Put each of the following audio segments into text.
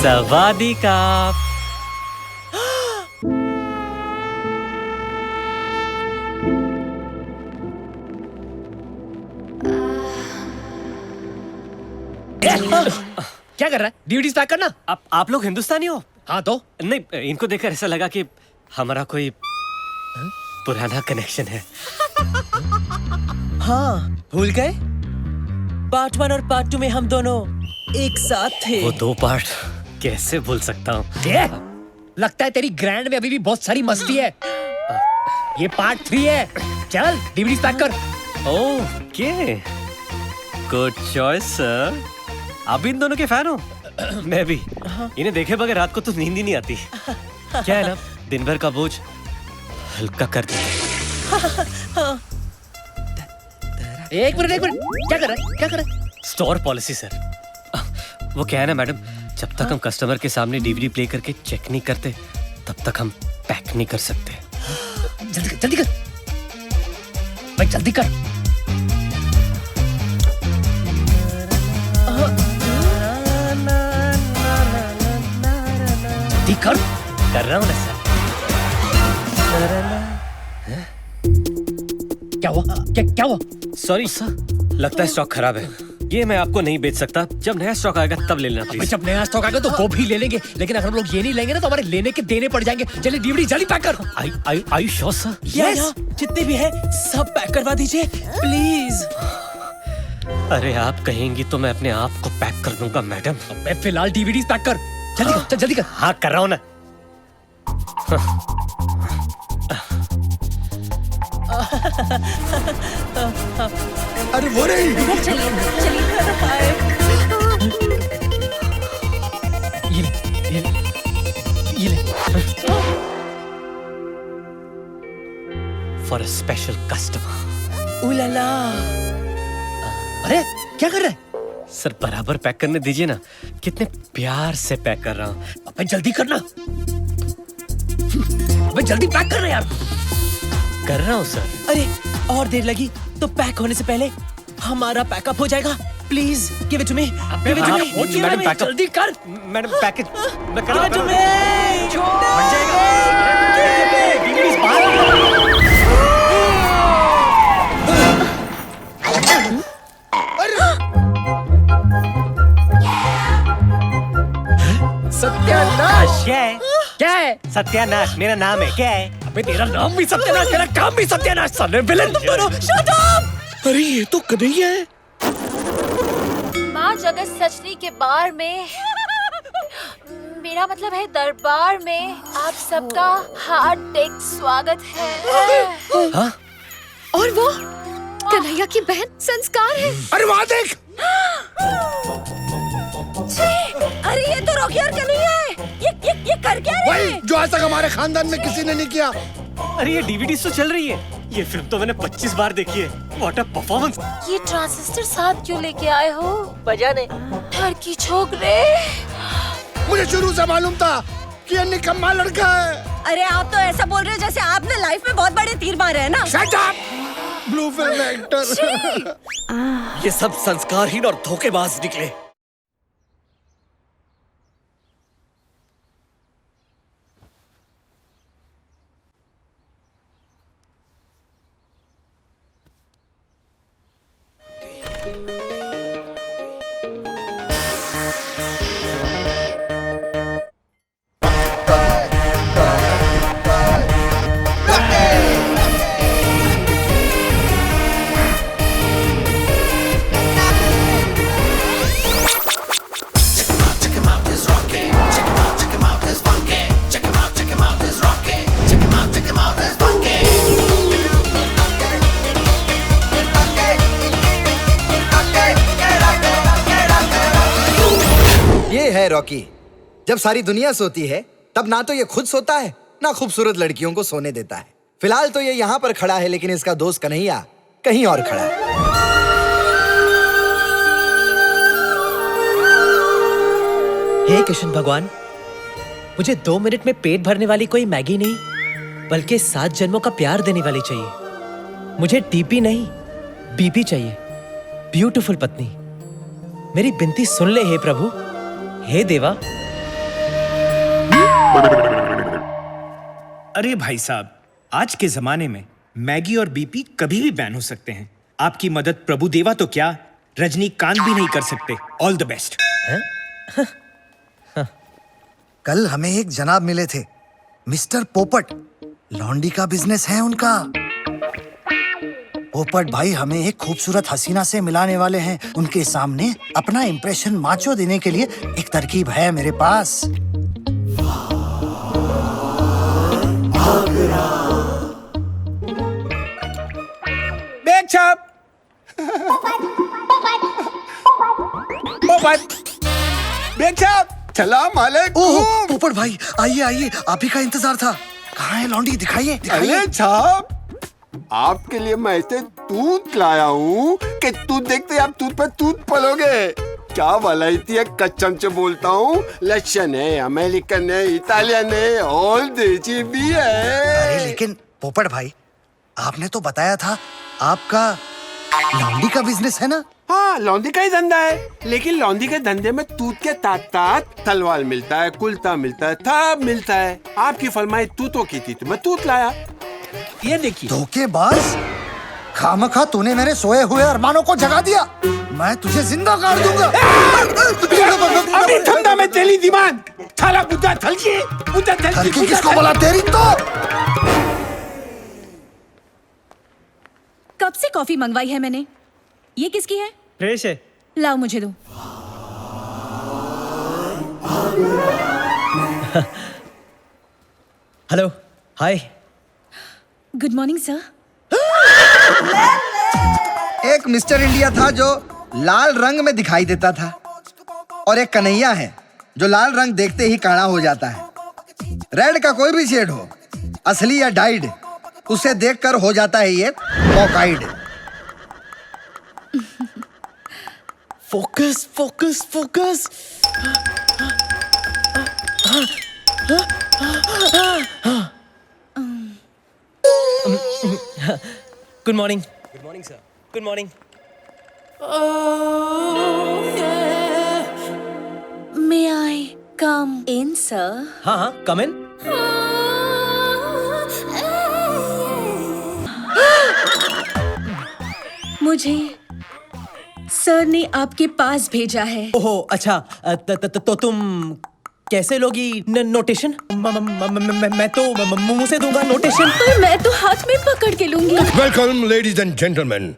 सवादिका। क्या कर रहा है? डीवीडीज पैक करना। आप लोग हिंदुस्तानी हो? हाँ तो नहीं, इनको देखकर ऐसा लगा कि हमारा कोई पुराना कनेक्शन है। हाँ, भूल गए? पार्ट 1 और पार्ट 2 में हम दोनों एक साथ थे। वो 2 पार्ट कैसे भूल सकता हूँ? लगता है तेरी ग्रैंड में अभी भी बहुत सारी मस्ती है। ये पार्ट 3 है। चल डीवीडीज पैक कर। Okay, good choice sir. आप इन दोनों के फैन हो? मैं भी। इन्हें देखे बगैर रात को तो नींद ही नहीं आती। क्या है ना, दिन भर का बोझ हल्का कर देते। एक मिनट क्या कर रहा है? Store policy sir. वो क्या है ना मैडम, जब तक हम कस्टमर के सामने डीवीडी प्ले करके चेक नहीं करते तब तक हम पैक नहीं कर सकते। जल्दी कर भाई, जल्दी कर। जल्दी कर रहा हूँ ना सर। क्या हुआ? क्या हुआ? सॉरी सर, लगता है स्टॉक खराब है। ये मैं आपको नहीं बेच सकता। जब नया स्टॉक आएगा तब ले लेना प्लीज। जब नया स्टॉक आएगा तो वो भी ले लेंगे, लेकिन अगर हम लोग ये नहीं लेंगे ना तो हमारे लेने के देने पड़ जाएंगे। चलिए डीवीडी जल्दी पैक कर। Are you sure sir? Yes, जितने भी है सब पैक करवा दीजिए प्लीज। अरे आप कहेंगी तो मैं अपने आप को पैक कर दूंगा मैडम। मैं फिलहाल डीवीडीज पैक कर। जल्दी कर। हाँ कर रहा हूँ ना। अरे वो नहीं। ये ले। For a special customer. Ooh la la. अरे क्या कर रहा है? सर बराबर पैक करने दीजिए ना, कितने प्यार से पैक कर रहा हूँ। अबे जल्दी करना। अबे जल्दी पैक करना यार। कर रहा हूँ सर। अरे और देर लगी तो पैक होने से पहले हमारा पैकअप हो जाएगा। Please give it to me. Madam pack up. जल्दी कर। मैडम पैकेज मैं कर रहा हूँ। हट जाएगा। सत्यानाश। क्या है? सत्यानाश मेरा नाम है। क्या है? अबे तेरा नाम भी सत्यानाश, तेरा काम भी सत्यानाश। साले विलेन तुम दोनों। Shut up. अरे ये तो कन्हैया है। माँ जगत सचनी के बार में, मेरा मतलब है दरबार में, आप सबका हार्दिक स्वागत है। हाँ? और वो कन्हैया की बहन संस्कार है। अरे वहाँ देख। अरे ये तो रॉकी और कन्हैया है। ये कर क्या रहे वही हैं? जो आज तक हमारे खानदान में किसी ने नहीं किया। अरे ये डीवीडी तो चल रही है। ये फिल्म तो मैंने 25 बार देखी है। What a performance. ये ट्रांजिस्टर साथ क्यों लेके आए हो? बजाने डर की छोकरे। मुझे शुरू से मालूम था कि ये निकम्मा लड़का है। अरे आप तो ऐसा बोल रहे हो जैसे आपने लाइफ में बहुत बड़े तीर मारे हैं ना। Shut up. Blue film actor. ये सब संस्कारहीन और धोखेबाज निकले। है रॉकी। जब सारी दुनिया सोती है तब ना तो ये खुद सोता है ना खूबसूरत लड़कियों को सोने देता है। फिलहाल तो ये यहाँ पर खड़ा है, लेकिन इसका दोस्त कन्हैया कहीं और खड़ा है। हे कृष्ण भगवान, मुझे 2 मिनट में पेट भरने वाली कोई मैगी नहीं, बल्कि 7 जन्मों का प्यार देने वाली चाहिए। मुझे टीपी नहीं, बीपी चाहिए। ब्यूटीफुल पत्नी, मेरी विनती सुन ले हे प्रभु, हे देवा। अरे भाई साहब, आज के जमाने में मैगी और बीपी कभी भी बैन हो सकते हैं। आपकी मदद प्रभु देवा तो क्या, रजनीकांत भी नहीं कर सकते। All the best. कल हमें एक जनाब मिले थे, मिस्टर पोपट। लॉन्डी का बिजनेस है उनका। पोपट भाई हमें एक खूबसूरत हसीना से मिलाने वाले हैं। उनके सामने अपना इंप्रेशन माचो देने के लिए एक तरकीब है मेरे पास। बैग छाप। पोपट, बैग छाप। सलाम अलैकुम। ओह पोपट भाई, आइए आइए, आप ही का इंतजार था। कहाँ है लॉन्डी? दिखाइए दिखाइए। अरे छाप, आपके लिए मैं ऐसे दूध लाया हूँ कि दूध देखते आप दूध पे दूध पलोगे। क्या वलायती है, कच्चम से बोलता हूँ। लक्षण है, अमेरिकन है, इटालियन है, और देसी भी है। अरे लेकिन पोपट भाई, आपने तो बताया था आपका लॉन्डी का बिजनेस है ना? हाँ, लौंडी का ही धंधा है, लेकिन लौंडी के धंधे में दूध के तात तलवार मिलता है, कुल्ता मिलता है, थाप मिलता है। आपकी फरमाइश तूतों की थी तो मैं तूत लाया। ये देखिए। धोखेबाज, खामखा तूने मेरे सोए हुए अरमानों को जगा दिया। मैं तुझे जिंदा काट दूंगा। अभी ठंडा में तेली दिमाग थाला बुद्धा थलकी हल्की किसको बोला तेरी तो? कब से कॉफी मंगवाई है मैंने। ये किसकी है? फ्रेश है। लाओ मुझे दो। Hello, hi. Good morning sir. एक मिस्टर इंडिया था जो लाल रंग में दिखाई देता था, और एक कन्हैया है जो लाल रंग देखते ही काला हो जाता है। रेड का कोई भी शेड हो, असली या डाइड, उसे देखकर हो जाता है ये कॉकाइड। Focus focus focus. Good morning. Good morning sir. Good morning. May I come in sir? हाँ हाँ, कम इन। मुझे सर ने आपके पास भेजा है। ओहो अच्छा, तो तुम कैसे लोगी नोटेशन? मैं तो मुंह से दूंगा नोटेशन। पर मैं तो हाथ में पकड़ के लूंगी। Welcome ladies and gentleman.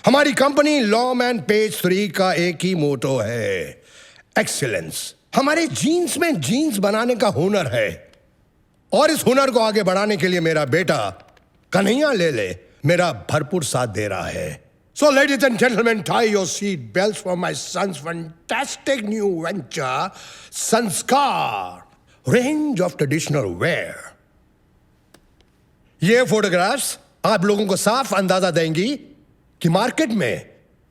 हमारी कंपनी लॉम एंड पेज 3 का एक ही मोटो है, एक्सीलेंस। हमारे जीन्स में जीन्स बनाने का हुनर है, और इस हुनर को आगे बढ़ाने के लिए मेरा बेटा कन्हैया ले मेरा भरपूर साथ दे रहा है। So, ladies and gentlemen, tie your seat belts for my son's fantastic new venture, Sanskar, range of traditional wear. ये फोटोग्राफ्स आप लोगों को साफ अंदाजा देंगी कि मार्केट में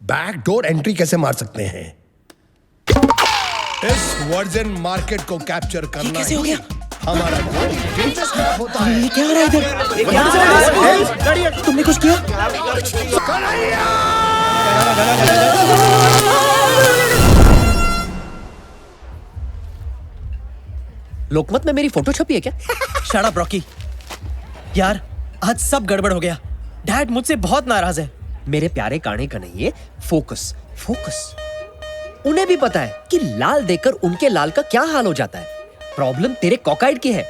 बैकडोर एंट्री कैसे मार सकते हैं। इस वर्जिन मार्केट को कैप्चर करना कैसे हो गया? हमारा दिलचस्प होता है। ये क्या हो रहा है इधर? तुमने कुछ किया? लोकमत में मेरी फोटो छपी है क्या? Shut up Rocky. यार आज सब गड़बड़ हो गया। डैड मुझसे बहुत नाराज है। मेरे प्यारे काने कन्हैया, फोकस फोकस। उन्हें भी पता है कि लाल देखकर उनके लाल का क्या हाल हो जाता है। प्रॉब्लम तेरे कॉकाइड की है।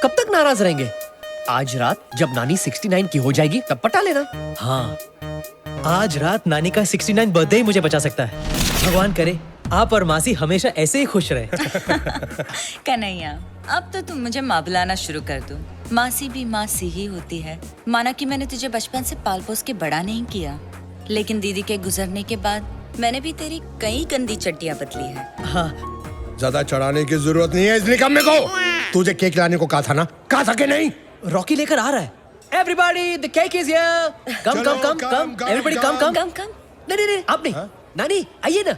कब तक नाराज रहेंगे? आज रात जब नानी 69 की हो जाएगी तब पटा लेना। हाँ, आज रात नानी का 69 बर्थडे ही मुझे बचा सकता है। भगवान करे आप और मासी हमेशा ऐसे ही खुश रहे। कन्हैया, अब तो तुम मुझे माँ बुलाना शुरू कर दो। मासी भी मासी ही होती है। माना कि मैंने तुझे बचपन से पाल पोस के बड़ा नहीं किया, लेकिन दीदी के गुजरने के बाद मैंने भी तेरी कई गंदी चट्टियाँ बदली है। हाँ, ज्यादा चढ़ाने की जरूरत नहीं है इस निकम्मे को। तुझे केक लाने को कहा था ना, कहा था कि नहीं? रॉकी लेकर आ रहा है। Everybody, the cake is here. Come, come, come, come. Everybody, come, come. कम कम। नहीं, आप नहीं। नानी, आइए ना।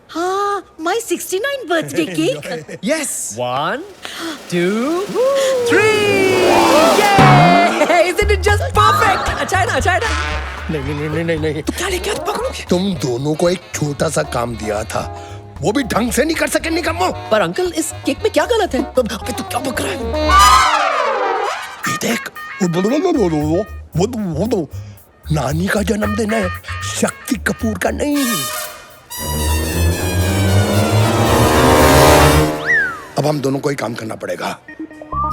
हाँ, my 69 birthday cake. Yes. 1, 2, 3. Yay! Isn't it just perfect? अच्छा है ना? नहीं। तो क्या लेके आज पकड़ोगे? तुम दोनों को एक छोटा सा काम दिया था, वो भी ढंग से नहीं कर सके निकम्मो। पर अंकल इस केक में क्या गलत है? अबे तू क्या बक रहा है? ये देख, वो नानी का जन्मदिन है, शक्ति कपूर का नहीं। अब हम दोनों को ही काम करना पड़ेगा।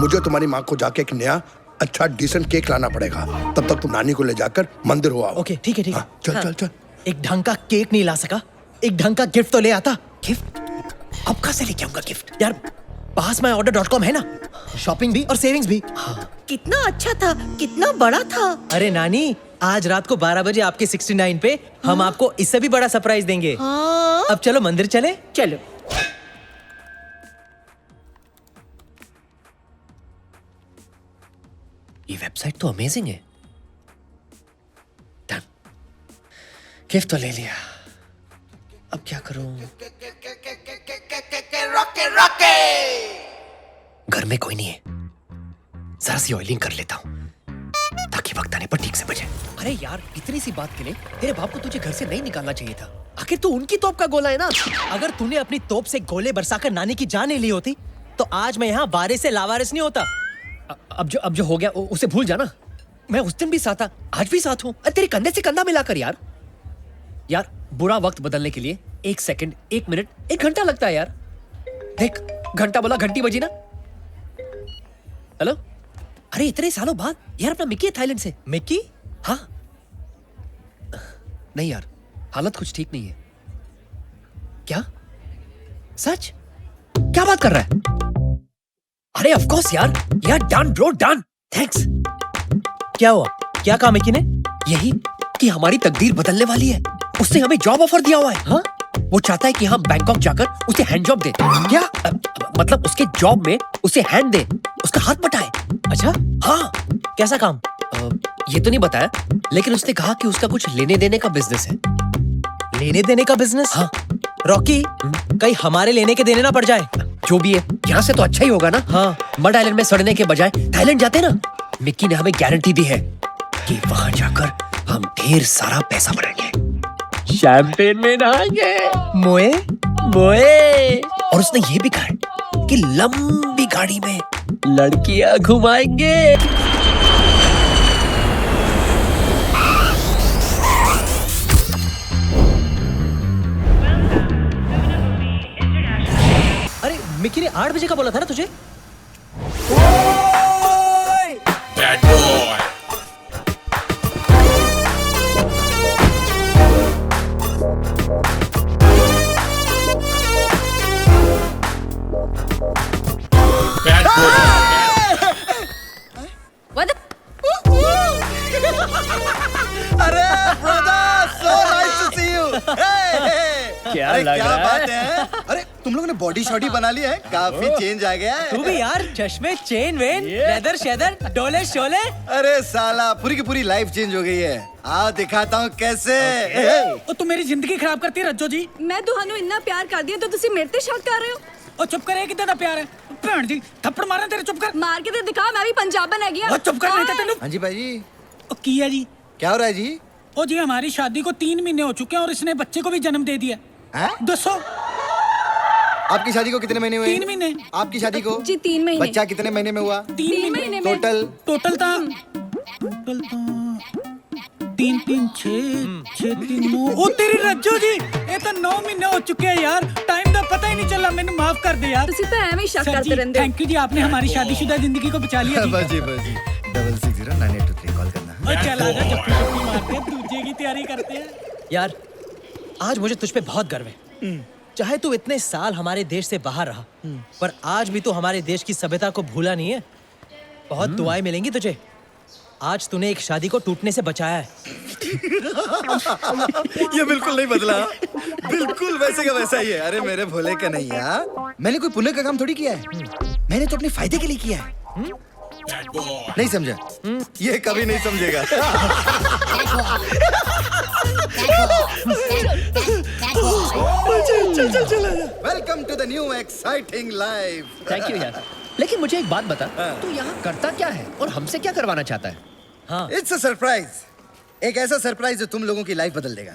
मुझे तुम्हारी माँ को जाके एक नया अच्छा डिसेंट केक लाना पड़ेगा। तब तक तुम नानी को ले जाकर मंदिर हो आओ। ओके ठीक है ठीक है। हाँ, चल चल चल। एक ढंग का केक नहीं ला सका, एक ढंग का गिफ्ट तो ले आता। गिफ्ट? अब कहाँ से लेके आऊंगा गिफ्ट? यार पास में order.com है ना, शॉपिंग भी और सेविंग्स भी। कितना अच्छा था, कितना बड़ा था। अरे नानी, आज रात को 12 बजे आपके 69 पे हम आपको इससे भी बड़ा सरप्राइज देंगे। हाँ? अब चलो मंदिर चले। चलो। ये वेबसाइट तो अमेजिंग है। डन, गिफ्ट तो ले लिया, अब क्या करूं? घर में कोई नहीं है, जरा सी ऑयलिंग कर लेता हूं ताकि वक्त आने पर ठीक से बजे। अरे यार, इतनी सी बात के लिए तेरे बाप को तुझे घर से नहीं निकालना चाहिए था। आखिर तू उनकी तोप का गोला है ना। अगर तूने अपनी तोप से गोले बरसाकर नानी की जान नहीं ली होती तो आज मैं यहाँ वारिस से लावारिस नहीं होता। अब जो हो गया उसे भूल जाना। मैं उस दिन भी साथ था, आज भी साथ हूँ। अरे तेरे कंधे से कंधा मिलाकर यार। यार बुरा वक्त बदलने के लिए 1 सेकंड, 1 मिनट, 1 घंटा लगता है यार। देख, घंटा बोला, घंटी बजी ना। हेलो, अरे इतने सालों बाद यार अपना मिक्की है थाईलैंड से। मिक्की? हाँ। नहीं यार, हालत कुछ ठीक नहीं है। क्या? सच? क्या बात कर रहा है? अरे ऑफ कोर्स यार डन ब्रो, डन, थैंक्स। क्या हुआ? क्या कहा मिक्की ने? यही कि हमारी तकदीर बदलने वाली है। उसने हमें जॉब ऑफर दिया हुआ है। हाँ? वो चाहता है कि हम बैंकॉक जाकर उसे हैंड जॉब दें। क्या? मतलब उसके जॉब में उसे हैंड दे, उसका हाथ बटाए। अच्छा, हाँ। कैसा काम? ये तो नहीं बताया, लेकिन उसने कहा कि उसका कुछ लेने देने का बिजनेस है। लेने देने का बिजनेस? हाँ। रॉकी, कहीं हमारे लेने के देने ना पड़ जाए। जो भी है, यहाँ से तो अच्छा ही होगा ना। हाँ। मड आइलैंड में सड़ने के बजाय थाईलैंड जाते ना। मिक्की ने हमें गारंटी दी है कि वहां जाकर हम ढेर सारा पैसा बनाएंगे, शैंपेन में नहाएंगे, मोए मोए, और उसने ये भी कहा है कि लंबी गाड़ी में लड़कियां घुमाएंगे। अरे मिक्की ने 8 बजे का बोला था ना तुझे? What the? अरे brother, so nice to see you. क्या अरे लग क्या रहा बात है? अरे तुम लोगों ने बॉडी शॉडी बना ली है, काफी चेंज आ गया है। तू भी यार, चश्मे, चेन वेन, लेदर शेदर, डोले शोले। अरे साला, पूरी की पूरी लाइफ चेंज हो गई है। आओ दिखाता हूँ कैसे। ओ तू मेरी जिंदगी खराब करती है रज्जो जी। मैं ਤੁਹਾਨੂੰ ਇੰਨਾ ਪਿਆਰ ਕਰਦੀ ਹਾਂ ਤਾਂ ਤੁਸੀਂ ਮੇਰੇ ਤੇ ਸ਼ੱਕ ਕਰ ਰਹੇ ਹੋ। ओ चुप कर, कितना दा प्यार है भैन जी, थप्पड़ मारना तेरे, चुप कर। ਮਾਰ ਕੇ ਤੇ ਦਿਖਾ, ਮੈਂ ਵੀ ਪੰਜਾਬਣ ਹੈਗੀ ਆ। ओ चुप कर, नहीं तो तेनू। हाँ जी भाई जी, ओ की है जी? क्या हो रहा है जी? ओ जी हमारी शादी को 3 महीने हो चुके हैं और इसने बच्चे को भी जन्म दे दिया। हैं? दसो। आपकी शादी को कितने महीने हुए? 3 महीने। आपकी शादी को? जी 3 महीने। बच्चा कितने महीने में हुआ? 3 महीने में। टोटल? टोटल था 3 3 6 6 3 9। ओ तेरी रज्जो जी, ये तो 9 महीने हो चुके हैं यार। टाइम का पता ही नहीं चला, मैंने माफ कर दे यार। ਤੁਸੀਂ ਤਾਂ ਐਵੇਂ ਹੀ ਸ਼ੱਕ सर ਕਰਦੇ जी, ਰਹਿੰਦੇ ਹੋ। थैंक यू जी, आपने हमारी शादीशुदा जिंदगी को बचा लिया जी। बस जी 660982 कॉल करना। ओ चल आजा, जप्पी जप्पी मारते हैं, दूजे की तैयारी करते हैं। यार आज मुझे तुझ पे बहुत गर्व है। चाहे तू इतने साल हमारे देश से बाहर रहा, पर आज भी तू हमारे देश की सभ्यता को भूला नहीं है। बहुत दुआएं मिलेंगी तुझे। आज तूने एक शादी को टूटने से बचाया है। ये बिल्कुल नहीं बदला, बिल्कुल वैसे का वैसा ही है। अरे मेरे भोले कन्हैया, मैंने कोई पुण्य का काम थोड़ी किया है, मैंने तो अपने फायदे के लिए किया है। नहीं समझा? ये कभी नहीं समझेगा। चल welcome to the new exciting life. Thank you यार। लेकिन मुझे एक बात बता, तू यहाँ करता क्या है और हमसे क्या करवाना चाहता है? हाँ, इट्स अ सरप्राइज, एक ऐसा सरप्राइज जो तुम लोगों की लाइफ बदल देगा।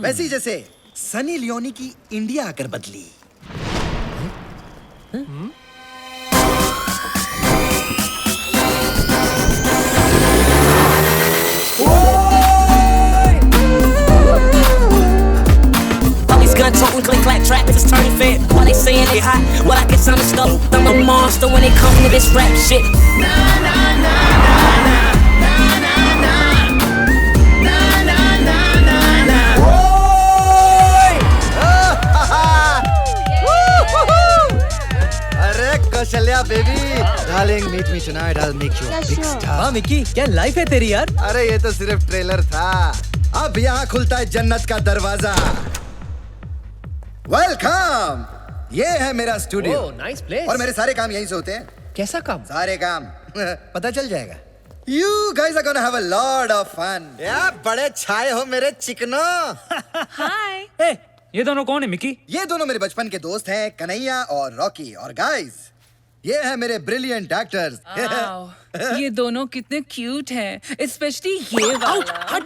वैसे ही जैसे सनी लियोनी की इंडिया आकर बदली। Gun toting, click clack tracks is turning fed. While they saying they hot, well I get some stuff. I'm a monster when it comes to this rap shit. अरे Kaushalya baby, darling meet me tonight, I will make you a big star. हाँ Mickey, क्या life है तेरी यार। अरे ये तो सिर्फ ट्रेलर था, अब यहाँ खुलता है जन्नत का दरवाजा। वेलकम, ये है मेरा स्टूडियो। ओह, नाइस प्लेस। और मेरे सारे काम यहीं से होते हैं। कैसा काम? सारे काम पता चल जाएगा। You guys are gonna have a lot of fun. यार बड़े छाए हो मेरे चिकनो। हाय। ए, ये दोनों कौन है मिकी? ये दोनों मेरे बचपन के दोस्त हैं, कन्हैया और रॉकी। और गाइस, ये है मेरे ब्रिलियंट एक्टर्स। ये दोनों कितने क्यूट हैं, स्पेशली ये वाला।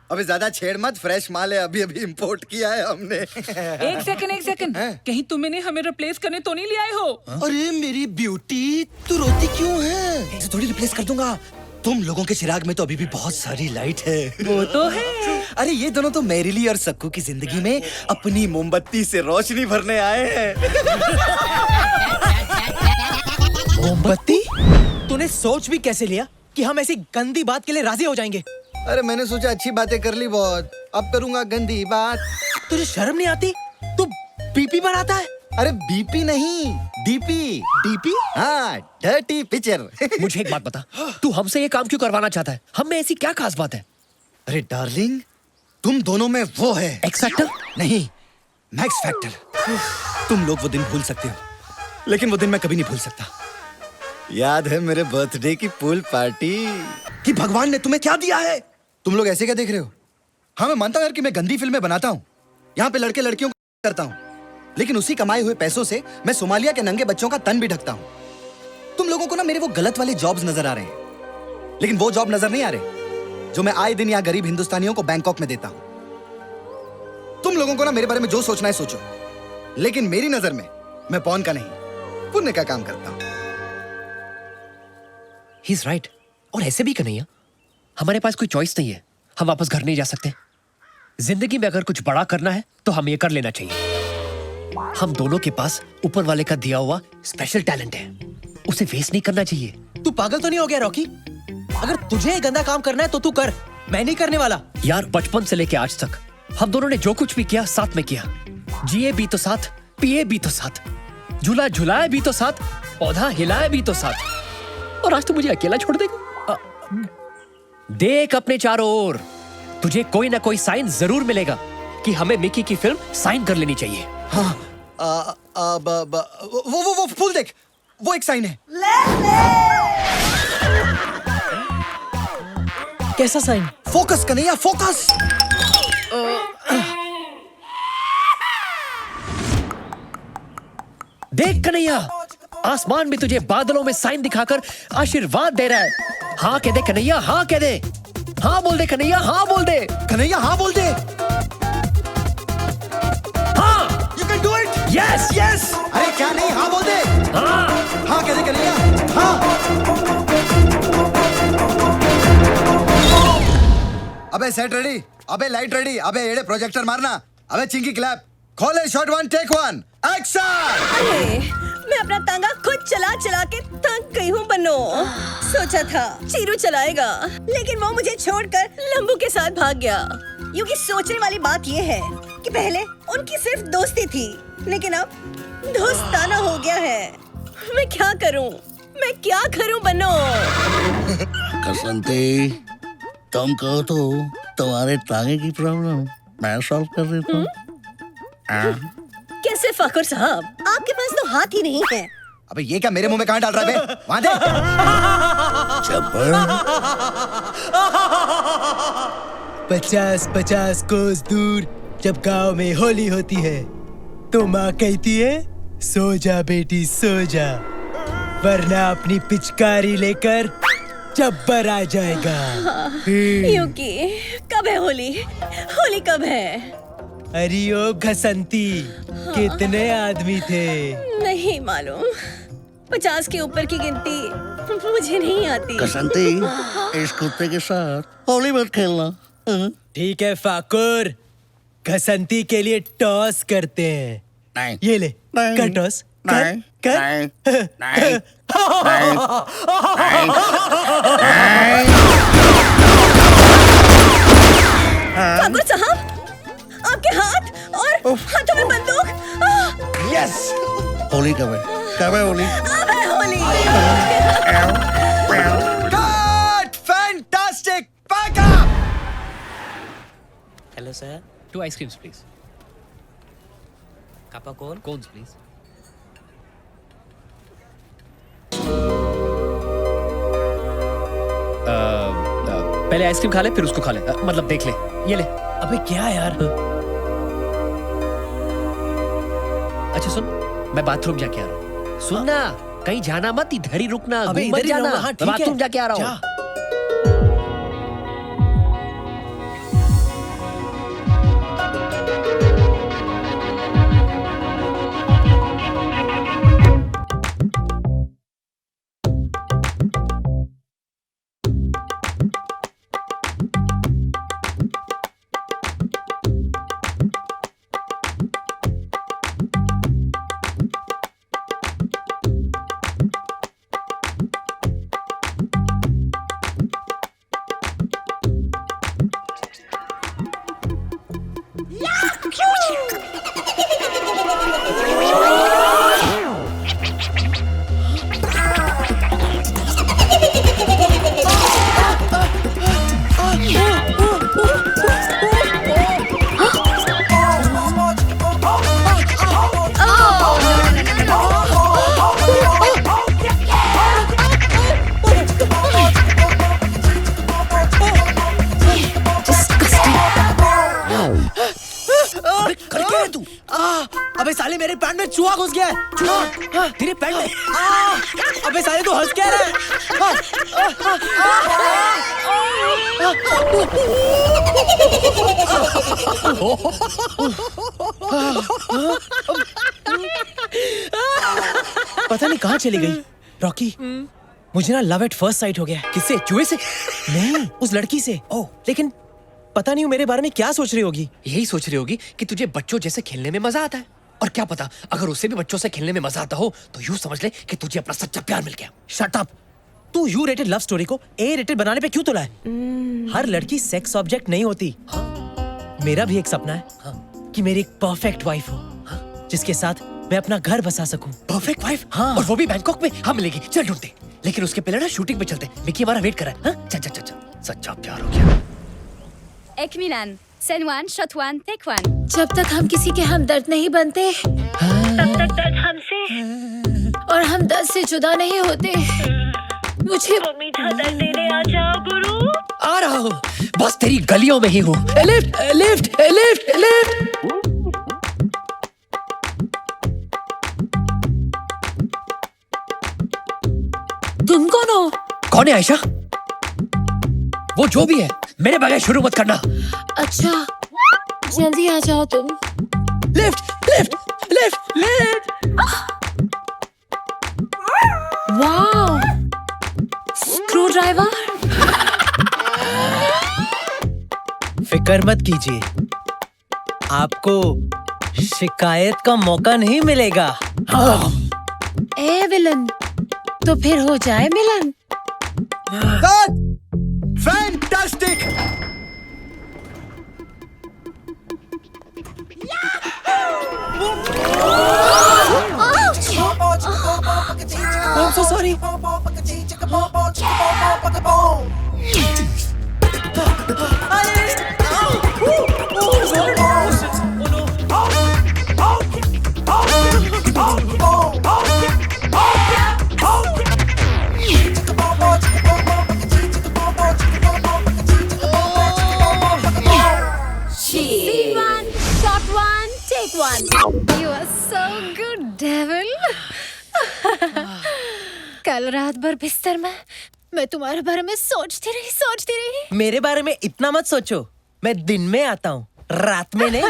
अभी ज्यादा छेड़ मत, फ्रेश माल है, अभी अभी इंपोर्ट किया है हमने। एक सेकंड, कहीं तुम इन्हें हमें रिप्लेस करने तो नहीं ले आए हो? अरे मेरी ब्यूटी, तू रोती क्यों है? इसे थोड़ी रिप्लेस कर दूंगा। तुम लोगों के चिराग में तो अभी भी बहुत सारी लाइट है। वो तो है। अरे ये दोनों तो मैरिली और सक्कू की जिंदगी में अपनी मोमबत्ती से रोशनी भरने आए हैं। मोमबत्ती? तूने सोच भी कैसे लिया कि हम ऐसी गंदी बात के लिए राजी हो जाएंगे? अरे मैंने सोचा अच्छी बातें कर ली बहुत, अब करूंगा गंदी बात। तुझे शर्म नहीं आती? तू बीपी बनाता है? अरे बीपी नहीं, डीपी। डीपी? हाँ, डर्टी पिक्चर। मुझे एक बात बता, तू हमसे ये काम क्यों करवाना चाहता है? हम में ऐसी क्या खास बात है? अरे डार्लिंग, तुम दोनों में वो है। X factor? नहीं, मैक्स फैक्टर। तुम लोग वो दिन भूल सकते हो, लेकिन वो दिन मैं कभी नहीं भूल सकता। याद है मेरे बर्थडे की पूल पार्टी? कि भगवान ने तुम्हें क्या दिया है? तुम लोग ऐसे क्या देख रहे हो? हाँ मैं मानता हूँ यार कि मैं गंदी फिल्में बनाता हूँ, यहाँ पे लड़के लड़कियों को करता हूँ, लेकिन उसी कमाए हुए पैसों से मैं सोमालिया के नंगे बच्चों का तन भी ढकता हूँ। तुम लोगों को ना मेरे वो गलत वाले जॉब्स नजर आ रहे हैं, लेकिन वो जॉब नजर नहीं आ रहे जो मैं आए दिन यहाँ गरीब हिंदुस्तानियों को बैंकॉक में देता हूँ। तुम लोगों को ना मेरे बारे में जो सोचना है सोचो, लेकिन मेरी नजर में मैं पौन का नहीं, पुण्य का काम करता हूँ। He's right. और ऐसे भी कन्हैया, हमारे पास कोई चॉइस नहीं है, हम वापस घर नहीं जा सकते। जिंदगी में अगर कुछ बड़ा करना है तो हम ये कर लेना चाहिए। हम दोनों के पास ऊपर वाले का दिया हुआ स्पेशल टैलेंट है, उसे वेस्ट नहीं करना चाहिए। तू पागल तो नहीं हो गया रॉकी? अगर तुझे ये गंदा काम करना है तो तू कर, मैं नहीं करने वाला। यार बचपन से लेके आज तक हम दोनों ने जो कुछ भी किया साथ में किया, जिए भी तो साथ, पिए भी तो साथ, झूला झुलाए भी तो साथ, पौधा हिलाए भी तो साथ, और आज तो मुझे अकेला छोड़ देगा। देख अपने चारों ओर, तुझे कोई ना कोई साइन जरूर मिलेगा कि हमें मिकी की फिल्म साइन कर लेनी चाहिए। हाँ, वो फूल देख, वो एक साइन है। कैसा साइन? Focus Kanhaiya, focus. देख कन्हैया, आसमान भी तुझे बादलों में साइन दिखाकर आशीर्वाद दे रहा है। हाँ कह दे कन्हैया, हाँ कह दे, हाँ बोल दे कन्हैया, हाँ बोल दे कन्हैया, हाँ बोल दे। हाँ, You can do it. Yes yes. अरे क्या नहीं, हाँ बोल दे। हाँ हाँ कह दे कन्हैया, हाँ। अबे सेट रेडी, अबे लाइट रेडी, अबे एड़े प्रोजेक्टर मारना, अबे चिंकी क्लैप, खोले शॉट 1 टेक 1 एक्शन। अरे मैं अपना तांगा खुद चला चला के थक गई हूँ बनो। सोचा था चीरू चलाएगा, लेकिन वो मुझे छोड़कर लंबू के साथ भाग गया। क्योंकि सोचने वाली बात ये है कि पहले उनकी सिर्फ दोस्ती थी, लेकिन अब दोस्ताना हो गया है। मैं क्या करूं बनो? कसंती, तुम कहो तो तुम्हारे टांगे की प्रॉब्लम मैं सॉल्व कर देता हूँ। कैसे फाखुर साहब, आपके पास तो हाथ ही नहीं है। अबे ये क्या मेरे मुंह में कहाँ डाल रहा है बे? वहाँ दे। चप्पल 50-50 कोस दूर जब गांव में होली होती है तो माँ कहती है, सो जा बेटी सो जा, वरना अपनी पिचकारी लेकर जब्बर आ जाएगा। यूकी, कब है होली? होली कब है? अरे ओ घसंती, कितने आदमी थे? नहीं मालूम, 50 के ऊपर की गिनती मुझे नहीं आती। कसंती, इस कुत्ते के साथ होली मत खेलना। हाँ? ठीक है फाकुर, घसंती के लिए टॉस करते हैं। नहीं। ये ले, नहीं। कर टॉस। नहीं, कर, नहीं, कर। नहीं, ठाकुर साहब, आपके हाथ और हाथों में बंदूक। यस। होली कब है? कब है होली? अब है Holi. Cut! Fantastic! Back up! Hello sir, 2 ice creams please. कापा कौन? Cones please. पहले आइसक्रीम खा ले फिर उसको खा ले, मतलब देख ले। ये ले। अबे क्या यार? अच्छा सुन, मैं बाथरूम जाके आ रहा हूँ। सुन ना, कहीं जाना मत, इधर ही रुकना, अबे घूम मत इधर ही जाना। रहूंगा, हाँ, मैं ठीक है। बाथरूम जाके आ रहा हूँ। जा। अबे साले मेरे पैंट में चूहा घुस गया है। चूहा तेरे पैंट में। अबे साले तू हंस क्या रहा है? पता नहीं कहाँ चली गई रॉकी। मुझे ना लव एट फर्स्ट साइट हो गया। किससे? चूहे से? नहीं, उस लड़की से। ओह, लेकिन पता नहीं वो मेरे बारे में क्या सोच रही होगी। यही सोच रही होगी कि तुझे बच्चों जैसे खेलने में मजा आता है। और क्या पता, अगर उसे भी बच्चों से खेलने में मजा आता हो तो यूं समझ ले कि तुझे अपना सच्चा प्यार मिल गया। Shut up. तू यू रेटेड लव स्टोरी को ए रेटेड बनाने पे क्यों तुला है? हर लड़की सेक्स ऑब्जेक्ट नहीं होती। मेरा भी एक सपना है कि मेरी एक परफेक्ट वाइफ हो, जिसके साथ मैं अपना घर बसा सकूं। Perfect wife? हाँ। और वो भी बैंकॉक में? हाँ मिलेगी, चल ढूंढते। लेकिन उसके पहले ना शूटिंग पे चलते। मिकी हमारा वेट कर रहा है। हाँ? चल चल चल चल। सच्चा प्यार हो गया। एक मिनट, सेन 1, शॉट 1, टेक 1। जब तक हम किसी के हमदर्द नहीं बनते तब तक दर्द हमसे और हम दर्द से जुदा नहीं होते। मुझे वो मीठा दर्द देने आ जाओ गुरु। आ रहा हूँ, बस तेरी गलियों में ही हूँ। Lift lift lift lift. तुम कौन हो? कौन है आयशा? वो जो भी है, मेरे बगैर शुरू मत करना। अच्छा, जल्दी आ जाओ तुम। Lift lift lift lift. वाह, स्क्रू ड्राइवर। फिक्र मत कीजिए, आपको शिकायत का मौका नहीं मिलेगा। ए विलन, तो फिर हो जाए मिलन। Fantastic. I'm so sorry. Scene 1, shot 1, take 1. You are so good, devil. कल रात भर बिस्तर में मैं तुम्हारे बारे में सोचती रही। मेरे बारे में इतना मत सोचो, मैं दिन में आता हूँ। रात में नहीं।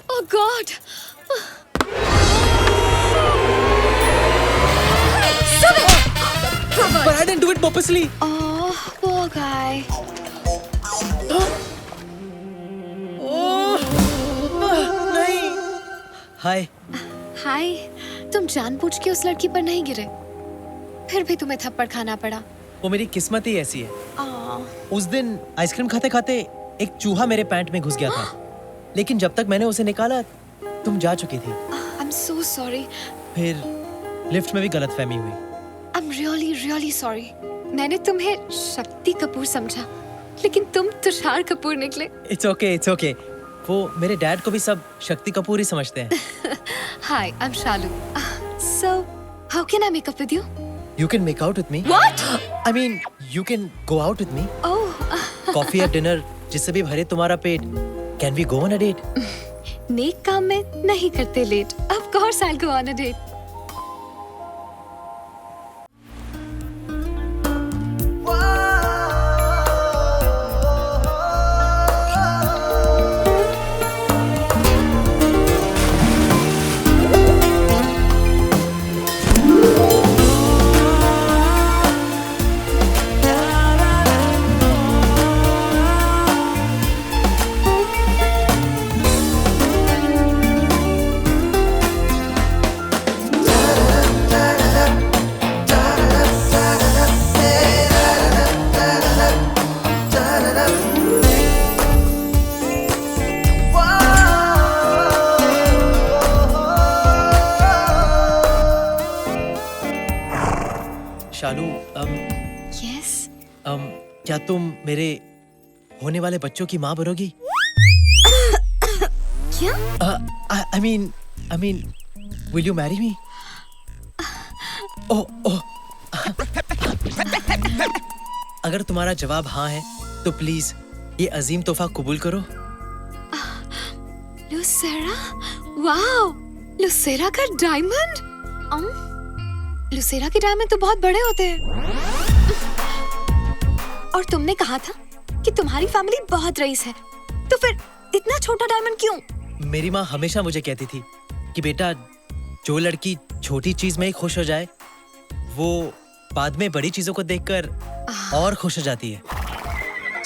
Oh God! But I didn't do it purposely. Oh, poor guy. हाय। हाय, तुम जानबूझ के उस लड़की पर नहीं गिरे, फिर भी तुम्हें थप्पड़ खाना पड़ा। वो मेरी किस्मत ही ऐसी है। आह, उस दिन आइसक्रीम खाते खाते एक चूहा मेरे पैंट में घुस गया था, लेकिन जब तक मैंने उसे निकाला तुम जा चुकी थी। I'm so sorry. फिर लिफ्ट में भी गलतफहमी हुई। I'm really, really sorry. मैंने तुम्हें शक्ति कपूर समझा, लेकिन तुम तुषार कपूर निकले। It's okay. वो मेरे डैड को भी सब शक्ति कपूर ही समझते हैं। Hi, I'm Shalu. So, how can I make up with you? You can make out with me. What? I mean, you can go out with me. Oh, coffee या dinner जिससे भी भरे तुम्हारा पेट। Can we go on a date? नेक काम में नहीं करते late. Of course, I'll go on a date. Shalu, Yes. क्या तुम मेरे होने वाले बच्चों की माँ बनोगी? क्या? I mean, will you marry me? Oh. अगर तुम्हारा जवाब हाँ है, तो प्लीज ये अजीम तोहफा कबूल करो। लुसेरा? वाओ! लुसेरा का डायमंड? लुसेरा के डायमंड तो बहुत बड़े होते हैं। और तुमने कहा था कि तुम्हारी फैमिली बहुत रईस है, तो फिर इतना छोटा डायमंड क्यों? मेरी माँ हमेशा मुझे कहती थी कि बेटा, जो लड़की छोटी चीज में ही खुश हो जाए, वो बाद में बड़ी चीजों को देखकर और खुश हो जाती है।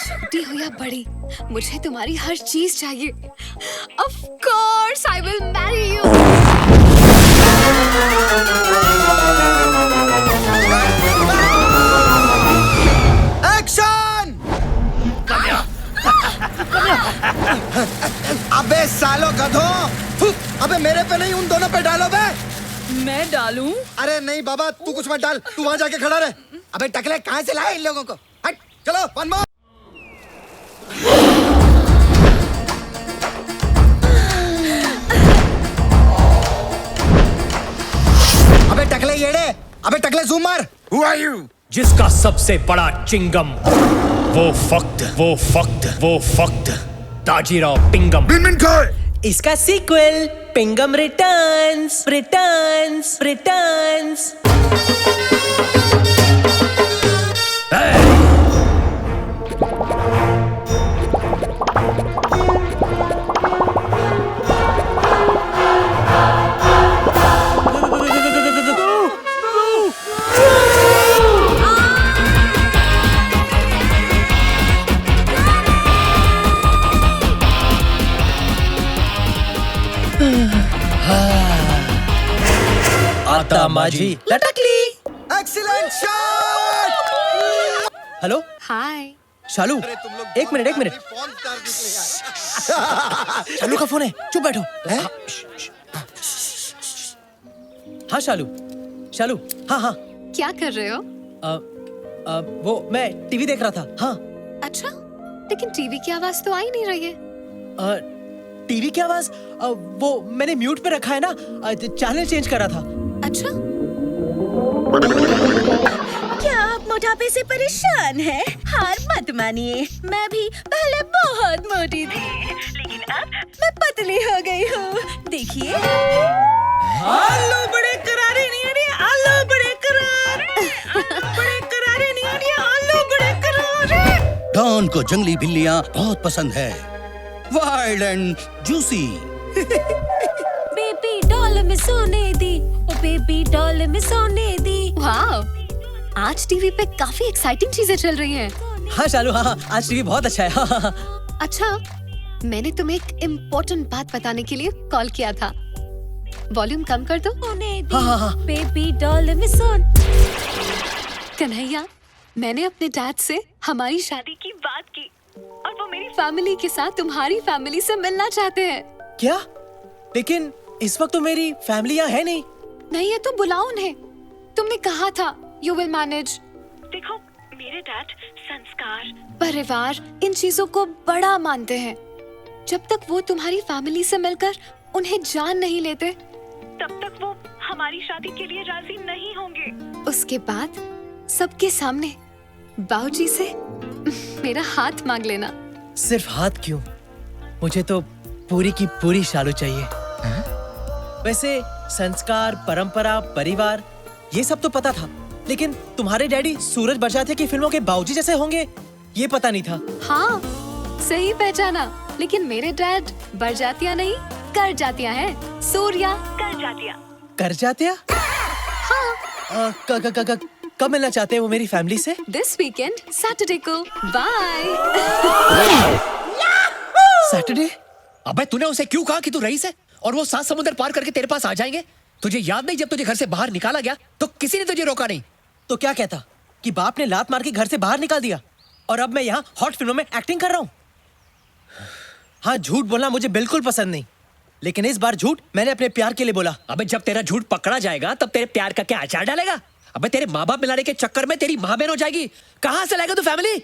छोटी हो या बड़ी, मुझे तुम्हारी हर चीज चाहिए। Of course, I will marry you. Action! अबे सालो गधों! अबे मेरे पे नहीं, उन दोनों पे डालो बे! मैं डालूं? अरे नहीं बाबा, तू कुछ मत डाल, तू वहां जाके खड़ा रहे। अबे टकले, कहाँ से लाए इन लोगों को? हट, चलो वन मोर। अबे टकले येड़े, अबे टकले जूम मार। Who are you? जिसका सबसे बड़ा चिंगम वो फक्त ताजीराव पिंगम। इसका सीक्वल पिंगम रिटर्न्स। माझी लटकली। Excellent shot. Hello hi. Shalu, एक मिनट। शालू का फोन है, चुप बैठो। हाँ शालू, हाँ। क्या कर रहे हो? वो मैं टीवी देख रहा था। हाँ। अच्छा, लेकिन टीवी की आवाज तो आ ही नहीं रही है। टीवी की आवाज वो मैंने म्यूट पे रखा है ना, चैनल चेंज कर रहा था। अच्छा, क्या आप मोटापे से परेशान हैं? हार मत मानिए, मैं भी पहले बहुत मोटी थी, लेकिन अब मैं पतली हो गई हूँ। देखिए, आलू बड़े करारे नहीं आ रहे, आलू बड़े करारे, बड़े करारे नहीं आ रहे, आलू बड़े करारे। डॉन को जंगली बिल्लियाँ बहुत पसंद है, wild and juicy. Baby doll में सोने दी, ओ बेबी डॉल में सोने दी। वाह, आज टीवी पे काफी एक्साइटिंग चीजें चल रही हैं। हाँ शालू, हाँ, आज टीवी बहुत अच्छा है। हाँ। अच्छा, मैंने तुम्हें एक इम्पोर्टेंट बात बताने के लिए कॉल किया था। वॉल्यूम कम कर दो। हाँ। बेबी डॉल में सोन। कन्हैया, मैंने अपने डैड से हमारी शादी की बात की और वो मेरी फैमिली के साथ तुम्हारी फैमिली से मिलना चाहते हैं। क्या? लेकिन इस वक्त तो मेरी फैमिली यहाँ है नहीं। नहीं है तो बुलाओ उन्हें। तुमने कहा था यू विल मैनेज। देखो, मेरे डैड संस्कार, परिवार, इन चीजों को बड़ा मानते हैं। जब तक वो तुम्हारी फैमिली से मिलकर उन्हें जान नहीं लेते, तब तक वो हमारी शादी के लिए राजी नहीं होंगे। उसके बाद सबके सामने बाबूजी से मेरा हाथ मांग लेना। सिर्फ हाथ क्यों, मुझे तो पूरी की पूरी शालू चाहिए। वैसे संस्कार, परंपरा, परिवार, ये सब तो पता था, लेकिन तुम्हारे डैडी सूरज बरसातिया की फिल्मों के बाबूजी जैसे होंगे, ये पता नहीं था। हाँ, सही पहचाना। लेकिन मेरे डैड बरजातिया नहीं, कर जातिया है। सूर्या कर जातिया। कर जातिया? हाँ। कब मिलना चाहते हैं वो मेरी फैमिली से? दिस वीकेंड, सैटरडे को। बाय। सैटरडे? अबे तूने उसे क्यों कहा कि तू रईस है और वो 7 समुद्र पार करके तेरे पास आ जाएंगे? तुझे याद नहीं, जब तुझे घर से बाहर निकाला गया तो किसी ने तुझे रोका नहीं। तो क्या कहता कि बाप ने लात मार के घर से बाहर निकाल दिया और अब मैं यहाँ हॉट फिल्मों में एक्टिंग कर रहा हूँ? हाँ, झूठ बोलना मुझे बिल्कुल पसंद नहीं, लेकिन इस बार झूठ मैंने अपने प्यार के लिए बोला। अबे जब तेरा झूठ पकड़ा जाएगा तब तेरे प्यार का क्या अचार डालेगा? अबे तेरे माँ बाप मिलाने के चक्कर में तेरी माँ बहन हो जाएगी। कहाँ से लाएगा तू फैमिली?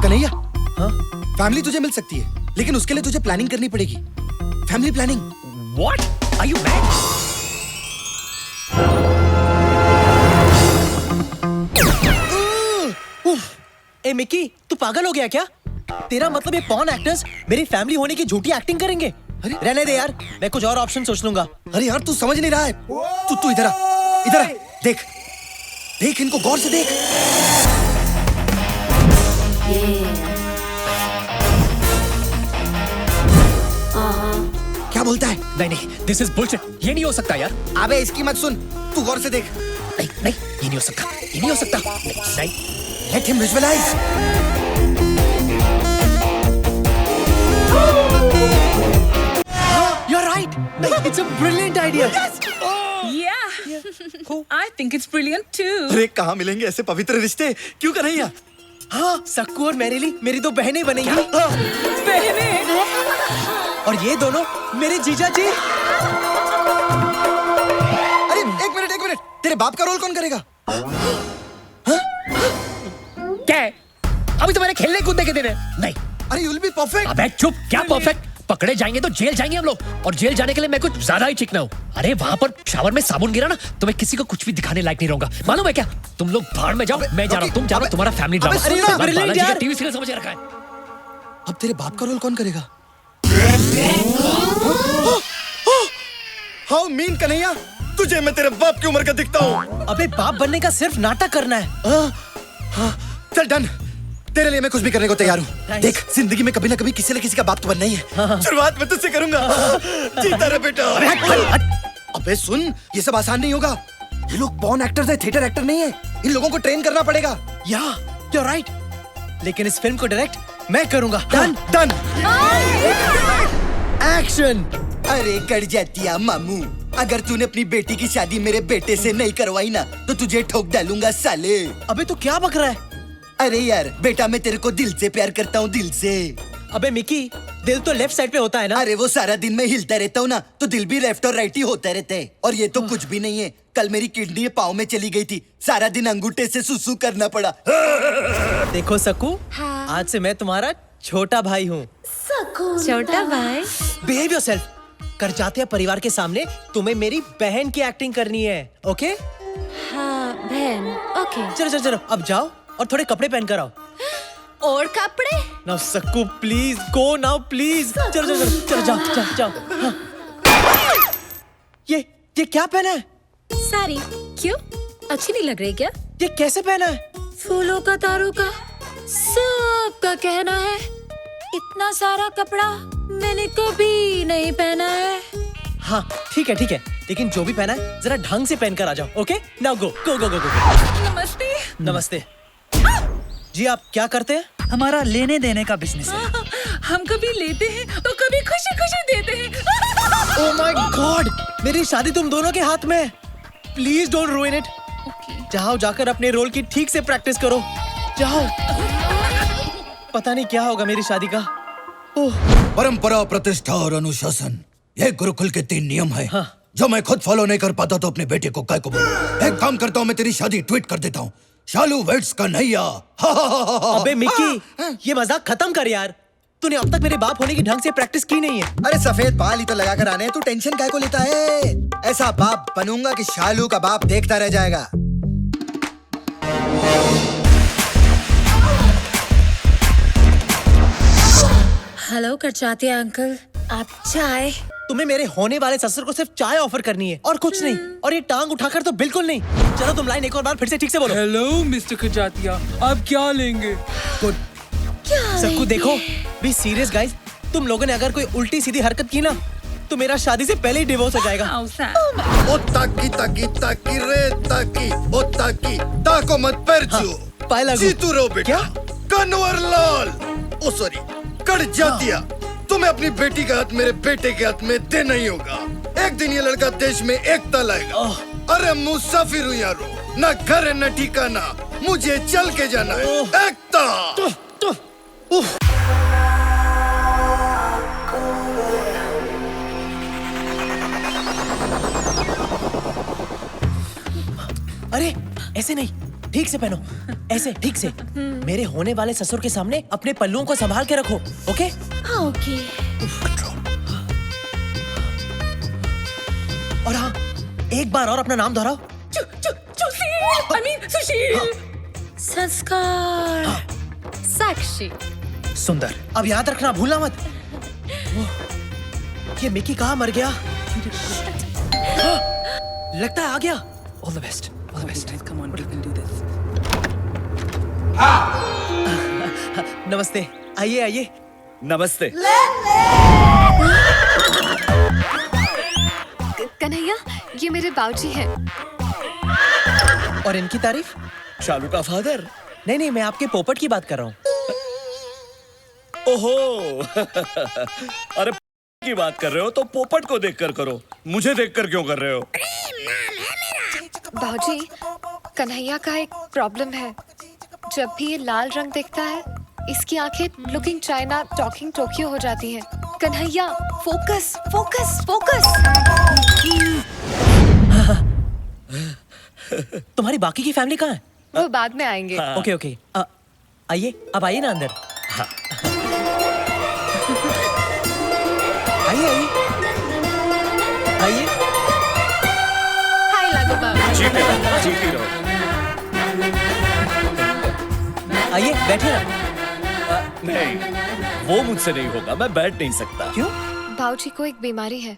कन्हैया, हाँ? फैमिली तुझे मिल सकती है, लेकिन उसके लिए तुझे प्लानिंग करनी पड़ेगी। Family planning. What? Are you mad? A Mickey, तू पागल हो गया क्या? तेरा मतलब ये पॉर्न एक्टर्स मेरी फैमिली होने की झूठी एक्टिंग करेंगे? अरे रहने दे यार, मैं कुछ और ऑप्शन सोच लूंगा। अरे यार, तू समझ नहीं रहा है। तू इधर आ, देख इनको गौर से देख। क्या बोलता है? नहीं, दिस इज बुलशिट। ये नहीं हो सकता यार। अबे इसकी मत सुन, तू गौर से देख। नहीं, ये नहीं हो सकता, ये नहीं हो सकता। नहीं, let him visualise. You're right. It's a brilliant idea. I think it's brilliant too. अरे कहाँ मिलेंगे ऐसे पवित्र रिश्ते? क्यों कन्हैया? हाँ, सक्कू और मैरिली मेरी दो बहनें बनेंगी। बहनें? और ये दोनों मेरे जीजा जी। अरे एक मिनट, तेरे बाप का रोल कौन करेगा? क्या है? अभी तो मेरे खेलने कूदने के दिन है। नहीं। अरे you'll be perfect. अबे चुप, क्या परफेक्ट? पकड़े जाएंगे तो जेल जाएंगे हम लोग, और जेल जाने के लिए मैं कुछ ज्यादा ही चिकना हूँ। अरे वहाँ पर शावर में साबुन गिरा ना तो मैं किसी को कुछ भी दिखाने लायक नहीं रहूंगा। मालूम है क्या? तुम लोग भाड़ में जाओ, मैं जा रहा हूँ, तुम जा रहा हो, तुम्हारा फैमिली ड्रामा। अरे सुन ना, बालाजी का टीवी सीरियल समझ रखा है। अब तेरे बाप का रोल कौन करेगा? हाउ मीन कन्हैया, तुझे मैं तेरे बाप की उम्र का दिखता हूँ। अबे बाप बनने का सिर्फ नाटक करना है। चल डन, तेरे लिए मैं कुछ भी करने को तैयार हूँ। देख, जिंदगी में कभी ना कभी किसी न किसी का बाप तो बनना ही है। शुरुआत में तुझसे करूंगा। जीता रहे बेटा। अबे सुन, ये सब आसान नहीं होगा। ये लोग पॉर्न एक्टर्स हैं, थिएटर एक्टर नहीं है। इन लोगों को ट्रेन करना पड़ेगा। या, you're right. लेकिन इस फिल्म को डायरेक्ट मैं करूंगा। डन। एक्शन। अरे कर जातिया मामू, अगर तूने अपनी बेटी की शादी मेरे बेटे से नहीं करवाई ना तो तुझे ठोक डालूंगा साले। अबे तू क्या बक रहा है? अरे यार बेटा, मैं तेरे को दिल से प्यार करता हूँ, दिल से। अबे मिकी, दिल तो लेफ्ट साइड पे होता है ना। अरे वो सारा दिन मैं हिलता रहता हूँ ना, तो दिल भी लेफ्ट और राइट ही होता रहता है। और ये तो कुछ भी नहीं है, कल मेरी किडनी पाँव में चली गई थी, सारा दिन अंगूठे से सुसु करना पड़ा। देखो सकू, हाँ। आज से मैं तुम्हारा छोटा भाई हूँ। छोटा भाई। Behave yourself. कर जाते हैं परिवार के सामने तुम्हें मेरी बहन की एक्टिंग करनी है, ओके? हाँ बहन, ओके। चलो चलो चलो, अब जाओ और थोड़े कपड़े पहन कर आओ। और कपड़े? Now Sakku please go now please. चलो चलो चलो चलो, जाओ जाओ जाओ। हाँ। ये क्या पहना है? साड़ी। क्यों, अच्छी नहीं लग रही क्या? ये कैसे पहना है? फूलों का, तारों का, सबका कहना है इतना सारा कपड़ा मैंने कभी नहीं पहना है। हाँ ठीक है, लेकिन जो भी पहना है जरा ढंग से पहन कर आ जाओ, ओके? नाउ गो गो गो गो गो। नमस्ते। नमस्ते जी, आप क्या करते हैं? हमारा लेने देने का बिजनेस है। हम कभी लेते हैं तो कभी खुशी खुशी देते हैं। ओह माय गॉड, मेरी शादी तुम दोनों के हाथ में है। Please don't रूइन it. जाओ, जाकर अपने रोल की ठीक से प्रैक्टिस करो, जाओ। पता नहीं क्या होगा मेरी शादी का। ओह। परंपरा, प्रतिष्ठा और अनुशासन, ये गुरुकुल के 3 नियम है। हाँ। जो मैं खुद फॉलो नहीं कर पाता तो अपने बेटे को काय को बोलूं। एक काम करता हूँ, मैं तेरी शादी ट्वीट कर देता हूँ, शालू वेट्स कन्हैया। अबे मिक्की, ये मजाक खत्म कर यार। तूने अब तक मेरे बाप होने की ढंग से प्रैक्टिस की नहीं है। अरे सफेद बाल ही तो लगा कर आने हैं, तू टेंशन काय को लेता है? ऐसा बाप बनूंगा कि शालू का बाप देखता रह जाएगा। हेलो करचाती अंकल, आप चाय? तुम्हें मेरे होने वाले ससुर को सिर्फ चाय ऑफर करनी है और कुछ नहीं। और ये टांग उठाकर तो बिल्कुल नहीं। चलो तुम लाइन एक और बार फिर से ठीक से बोलो। हेलो मिस्टर खजातिया, आप क्या लेंगे? गुड। सबको देखो, बी सीरियस गाइस। तुम लोगों ने अगर कोई उल्टी सीधी हरकत की ना तो मेरा शादी से पहले ही डिवोर्स हो जाएगा। ओ ताकी ताकी ताकी रे ताकी, ओ ताकी ताको मत परचू। पाए लागू। जीतू रो बेटा। क्या? कन्वर लाल, ओ सॉरी, कर जातिया। तुम्हें अपनी बेटी का हाथ मेरे बेटे के हाथ में देना ही होगा। एक दिन ये लड़का देश में एकता लाएगा। अरे मुसाफिर हूँ यारो, न घर है न ठिकाना, मुझे चल के जाना है। एकता। अरे ऐसे नहीं, ठीक से पहनो, ऐसे ठीक से। मेरे होने वाले ससुर के सामने अपने पल्लुओं को संभाल के रखो, ओके? हाँ ओके। और हाँ, एक बार और अपना नाम दोहराओ। सुशील। संस्कार। साक्षी। सुंदर। अब याद रखना, भूलना मत। ये मिकी कहाँ मर गया? लगता है आ गया। All the best, all the best. Come on, we can do this. नमस्ते, आइए आइए। नमस्ते। कन्हैया, ये मेरे बाबूजी हैं। और इनकी तारीफ? शालू का फादर? नहीं, मैं आपके पोपट की बात कर रहा हूँ। ओहो। अरे की बात कर रहे हो तो पोपट को देखकर करो, मुझे देखकर क्यों कर रहे हो? बाबूजी, कन्हैया का एक प्रॉब्लम है। जब भी ये लाल रंग देखता है, इसकी आंखें लुकिंग चाइना टॉकिंग टोक्यो हो जाती हैं। Kanhaiya, focus focus focus. तुम्हारी बाकी की फैमिली कहाँ है? वो बाद में आएंगे। ओके ओके, आइए, अब आइए ना अंदर। आइए आइए आइए। हाय लागो बाबू। जीते रहो। आइए बैठिए ना। नहीं, वो मुझसे नहीं होगा, मैं बैठ नहीं सकता। क्यों? बाबूजी को एक बीमारी है।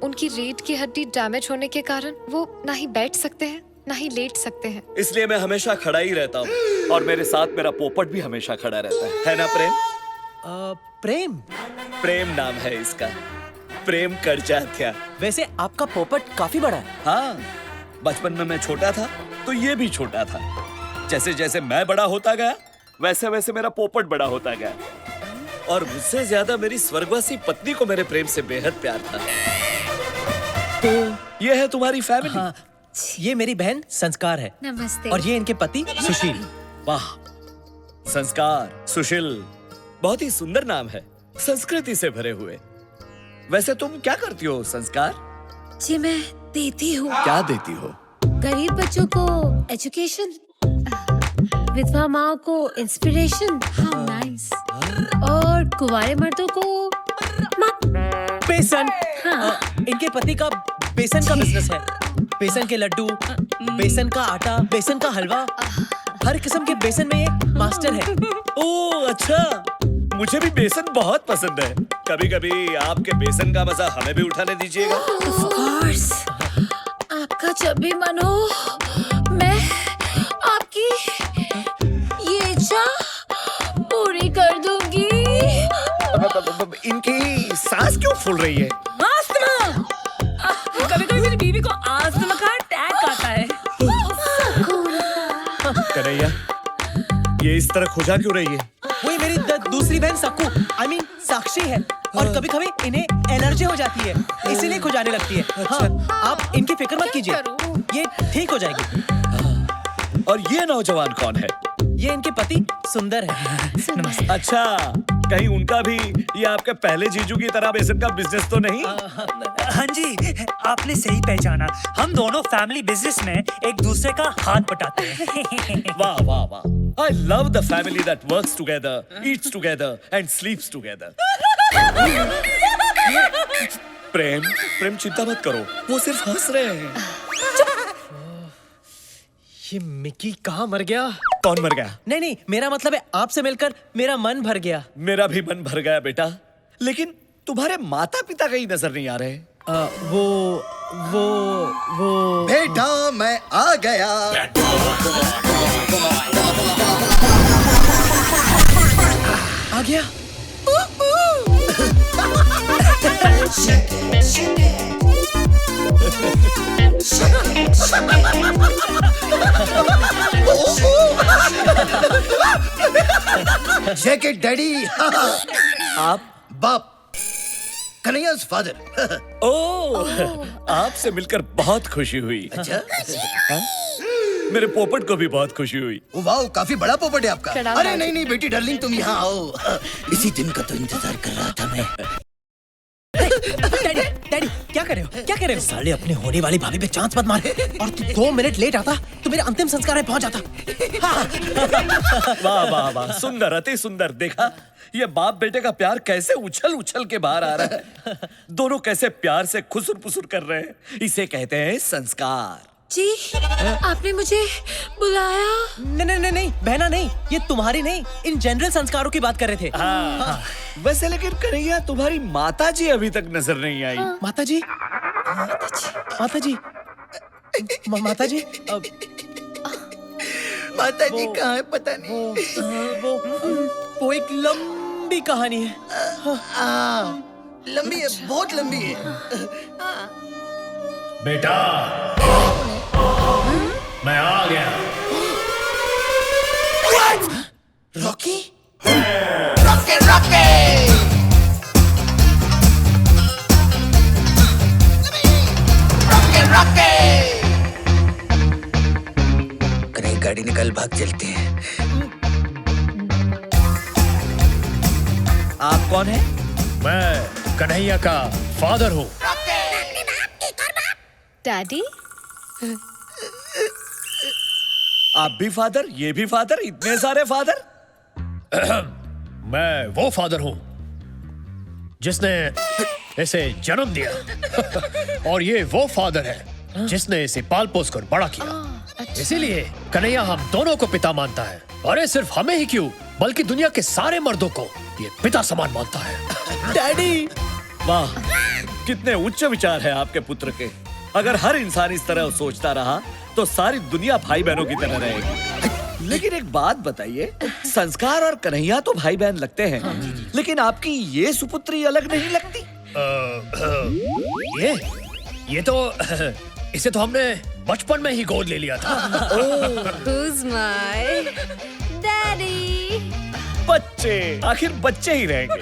उनकी रीढ़ की हड्डी डैमेज होने के कारण वो ना ही बैठ सकते हैं ना ही लेट सकते हैं। इसलिए मैं हमेशा खड़ा ही रहता हूँ और मेरे साथ मेरा पोपट भी हमेशा खड़ा रहता है ना प्रेम? प्रेम? प्रेम नाम है इसका, प्रेम करजात्या। वैसे आपका पोपट काफी बड़ा है। हाँ, बचपन में मैं छोटा था तो ये भी छोटा था। जैसे जैसे मैं बड़ा होता गया वैसे वैसे मेरा पोपट बड़ा होता गया। और मुझसे ज्यादा मेरी स्वर्गवासी पत्नी को मेरे प्रेम से बेहद प्यार था। तो ये है तुम्हारी फैमिली? हाँ, ये मेरी बहन संस्कार है नमस्ते। और ये इनके पति सुशील। वाह, संस्कार, सुशील, बहुत ही सुंदर नाम है, संस्कृति से भरे हुए। वैसे तुम क्या करती हो संस्कार? जी मैं देती हूँ। क्या देती हो? गरीब बच्चों को एजुकेशन, विधवा माओ को इंस्पिरेशन, नाइस, और कुंवारे मर्दों को बेसन। हाँ। इनके पति का बेसन का बिजनेस है। बेसन के लड्डू, बेसन का आटा, बेसन का हलवा, हर किस्म के बेसन में ये मास्टर है। ओह अच्छा, मुझे भी बेसन बहुत पसंद है। कभी कभी आपके बेसन का मजा हमें भी उठाने दीजिएगा। Of course, आपका जब भी मन हो मैं आपकी ये इच्छा पूरी कर दूंगी। इनकी सांस क्यों फूल रही है? आस्थमा। कभी-कभी मेरी बीवी को आस्थमा का अटैक आता है। कन्हैया, ये इस तरह खुजा क्यों रही है? वही मेरी दूसरी बहन सक्कू, I mean साक्षी है, और कभी कभी इन्हें एलर्जी हो जाती है, इसीलिए खुजाने लगती है। हाँ, आप इनकी फिक्र मत कीजिए, ये ठीक हो जाएगी। और ये नौजवान कौन है? ये इनके पति सुंदर है। अच्छा, कहीं उनका भी ये आपके पहले जीजू की तरह बेसन का बिजनेस तो नहीं? हाँ जी, आपने सही पहचाना। हम दोनों फैमिली बिजनेस में एक दूसरे का हाथ बटाते हैं। वाह वाह वाह, I love the family that works together, eats together and sleeps together. प्रेम चिंता मत करो, वो सिर्फ हंस रहे हैं। ये मिकी कहाँ मर गया? कौन मर गया? नहीं, मेरा मतलब है आपसे मिलकर मेरा मन भर गया। मेरा भी मन भर गया बेटा, लेकिन तुम्हारे माता पिता कहीं नजर नहीं आ रहे। वो बेटा मैं आ गया। आ गया। Check it, daddy. आप बाप, कन्हैया's फादर। ओह, आपसे मिलकर बहुत खुशी हुई। अच्छा, मेरे पोपट को भी बहुत खुशी हुई। वाह, काफी बड़ा पोपट है आपका। चढ़ाओ अरे नहीं बेटी डार्लिंग, तुम यहाँ आओ। इसी दिन का तो इंतजार कर रहा था मैं। डैडी क्या कर रहे हो? साले अपने होने वाली भाभी पे चांस मत मार। और तू 2 मिनट लेट आता तो मेरे अंतिम संस्कार में पहुंच जाता। वाह वाह वाह, सुंदर, अति सुंदर। देखा, ये बाप बेटे का प्यार कैसे उछल उछल के बाहर आ रहा है। दोनों कैसे प्यार से खुसुर पुसुर कर रहे हैं। इसे कहते हैं संस्कार। जी, आपने मुझे बुलाया? नहीं बहना नहीं, ये तुम्हारी नहीं, इन जनरल संस्कारों की बात कर रहे थे। हाँ। वैसे लेकिन कन्हैया, तुम्हारी माता जी अभी तक नजर नहीं आई। माता जी कहाँ है पता नहीं। वो एक लंबी कहानी है। लंबी है, बहुत लंबी है। बेटा, मैं आ गया। रॉकी? कन्हैया, गाड़ी निकाल, भाग चलते हैं। आप कौन है? मैं कन्हैया का फादर हूँ। डैडी? आप भी फादर, ये भी फादर, इतने सारे फादर। मैं वो फादर हूँ जिसने इसे जन्म दिया और ये वो फादर है जिसने इसे पाल पोस कर बड़ा किया। इसीलिए कन्हैया हम दोनों को पिता मानता है। अरे सिर्फ हमें ही क्यों, बल्कि दुनिया के सारे मर्दों को ये पिता समान मानता है। डैडी, वाह, कितने उच्च विचार है आपके पुत्र के। अगर हर इंसान इस तरह सोचता रहा तो सारी दुनिया भाई बहनों की तरह रहेगी। लेकिन एक बात बताइए, संस्कार और कन्हैया तो भाई बहन लगते हैं, लेकिन आपकी ये सुपुत्री अलग नहीं लगती? ये तो इसे तो हमने बचपन में ही गोद ले लिया था। Who's my daddy? बच्चे आखिर बच्चे ही रहेंगे।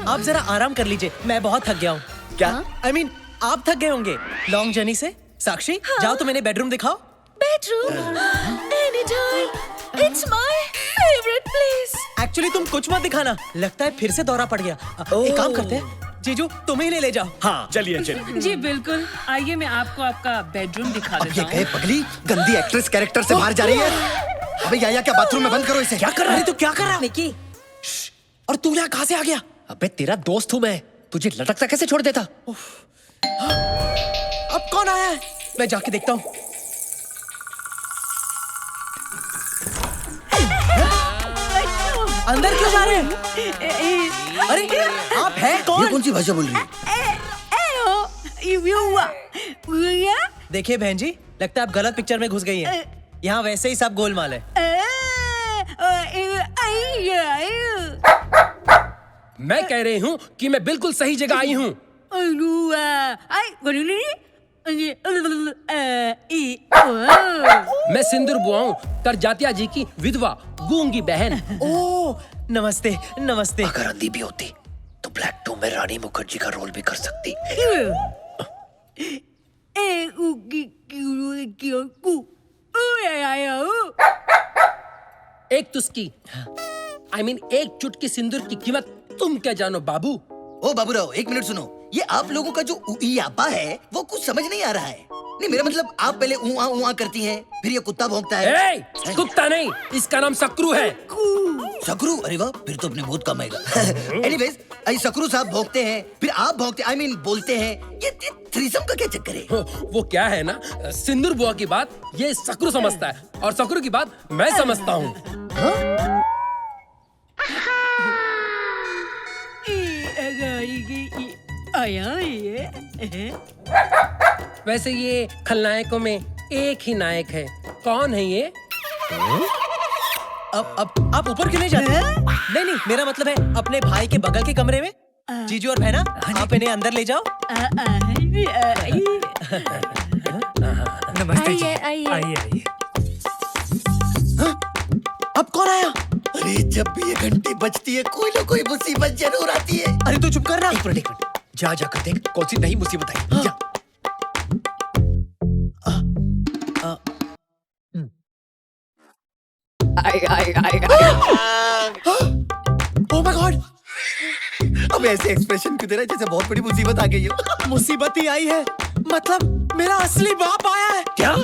आप जरा आराम कर लीजिए, मैं बहुत थक गया हूँ। क्या? I mean, आप थक गए होंगे लॉन्ग जर्नी से। साक्षी, जाओ तो मैंने बेडरूम दिखाओ। Bedroom? Any time, it's my favourite place. Actually तुम कुछ मत दिखाना, लगता है फिर से दौरा पड़ गया। एक काम करते हैं, जीजू तुम्हें ही ले जाओ। हाँ चलिए चलिए। जी बिल्कुल, आइए मैं आपको आपका बेडरूम दिखा अब देता ये हूँ। गए पगली, गंदी एक्ट्रेस कैरेक्टर से बाहर जा रही है। अबे या क्या बाथरूम में बंद करो इसे। क्या कर रहा है तू? क्या कर रहा है? निकी, और तू यहाँ कहाँ से आ गया? अबे तेरा दोस्त हूँ मैं, तुझे लटकता कैसे छोड़ देता? अब कौन आया है? मैं जाके देखता हूँ। अंदर क्यों जा रहे हैं? अरे आप हैं कौन? ये कौन सी भाषा बोल रही है? देखिए बहन जी, लगता है आप गलत पिक्चर में घुस गई हैं। यहाँ वैसे ही सब गोलमाल है। मैं कह रही हूँ कि मैं बिल्कुल सही जगह आई हूँ। मैं सिंदूर बुआ हूँ, करजातिया जी की विधवा गूंगी बहन। ओह नमस्ते नमस्ते। अगर अंधी भी होती तो ब्लैक 2 में रानी मुखर्जी का रोल भी कर सकती। एक तुस्की, I mean, एक चुटकी सिंदूर की कीमत तुम क्या जानो बाबू? ओ बाबूराव, एक मिनट सुनो। ये आप लोगों का जो उइयापा है वो कुछ समझ नहीं आ रहा है। नहीं मेरा मतलब, आप पहले ऊआ करती हैं, फिर ये कुत्ता भौंकता है। ए, कुत्ता नहीं, इसका नाम सकरू है। सकरू? अरे वाह, फिर तो अपने बहुत कम आएगा। एनीवेज, सकरू साहब भौंकते हैं, फिर आप भौंकते, I mean, बोलते हैं। ये थ्रीसम का क्या चक्कर है? वो क्या है ना, सिंदूर बुआ की बात ये सकरू समझता है और सकरू की बात मैं समझता हूँ। वैसे ये खलनायकों में एक ही नायक है। कौन है ये? अब आप ऊपर क्यों नहीं जाते? नहीं नहीं, मेरा मतलब है अपने भाई के बगल के कमरे में। जीजू और बहना, आप इन्हें अंदर ले जाओ। नमस्ते जी। आइए, आइए। आइए। अब कौन आया? अरे जब भी ये घंटी बजती है कोई ना कोई मुसीबत जरूर आती है। अरे तू चुप कर ना। एक मिनट, जा जाकर देख कौन सी नई मुसीबत आई। जा। ओह माय गॉड, अब ऐसे एक्सप्रेशन क्यों दे रहा है जैसे बहुत बड़ी मुसीबत आ गई हो? मुसीबत ही आई है, मतलब मेरा असली बाप आया है। क्या?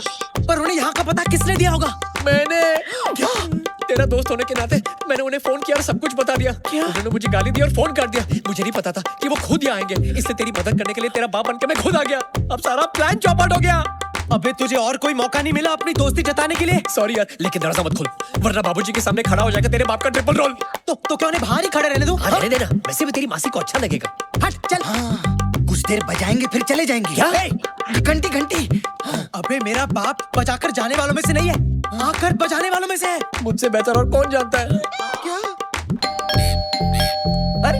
पर उन्हें यहाँ का पता किसने दिया होगा? मैंने। क्या? तेरा दोस्त होने के नाते मैंने उन्हें फोन किया और सब कुछ बता दिया। क्या? उन्होंने मुझे गाली दी और फोन कर दिया। मुझे नहीं पता था कि वो खुद यहाँ आएंगे, इसलिए तेरी मदद करने के लिए तेरा बाप बनके मैं खुद आ गया। अब सारा प्लान चौपट हो गया। अबे तुझे और कोई मौका नहीं मिला अपनी दोस्ती जताने के लिए? सॉरी यार, लेकिन दरवाजा मत खोल वरना बाबूजी के सामने खड़ा हो जाएगा तेरे बाप का ट्रिपल रोल। तो क्या उन्हें बाहर ही खड़े रहने दो? हाँ, रहने देना, वैसे भी तेरी मासी को अच्छा लगेगा। हट चल। हाँ, कुछ देर बजाएंगे फिर चले जाएंगे। क्या? घंटी घंटी। अबे मेरा बाप बजाकर जाने वालों में से नहीं है, आकर बजाने वालों में से है। मुझसे बेहतर और कौन जानता है? अरे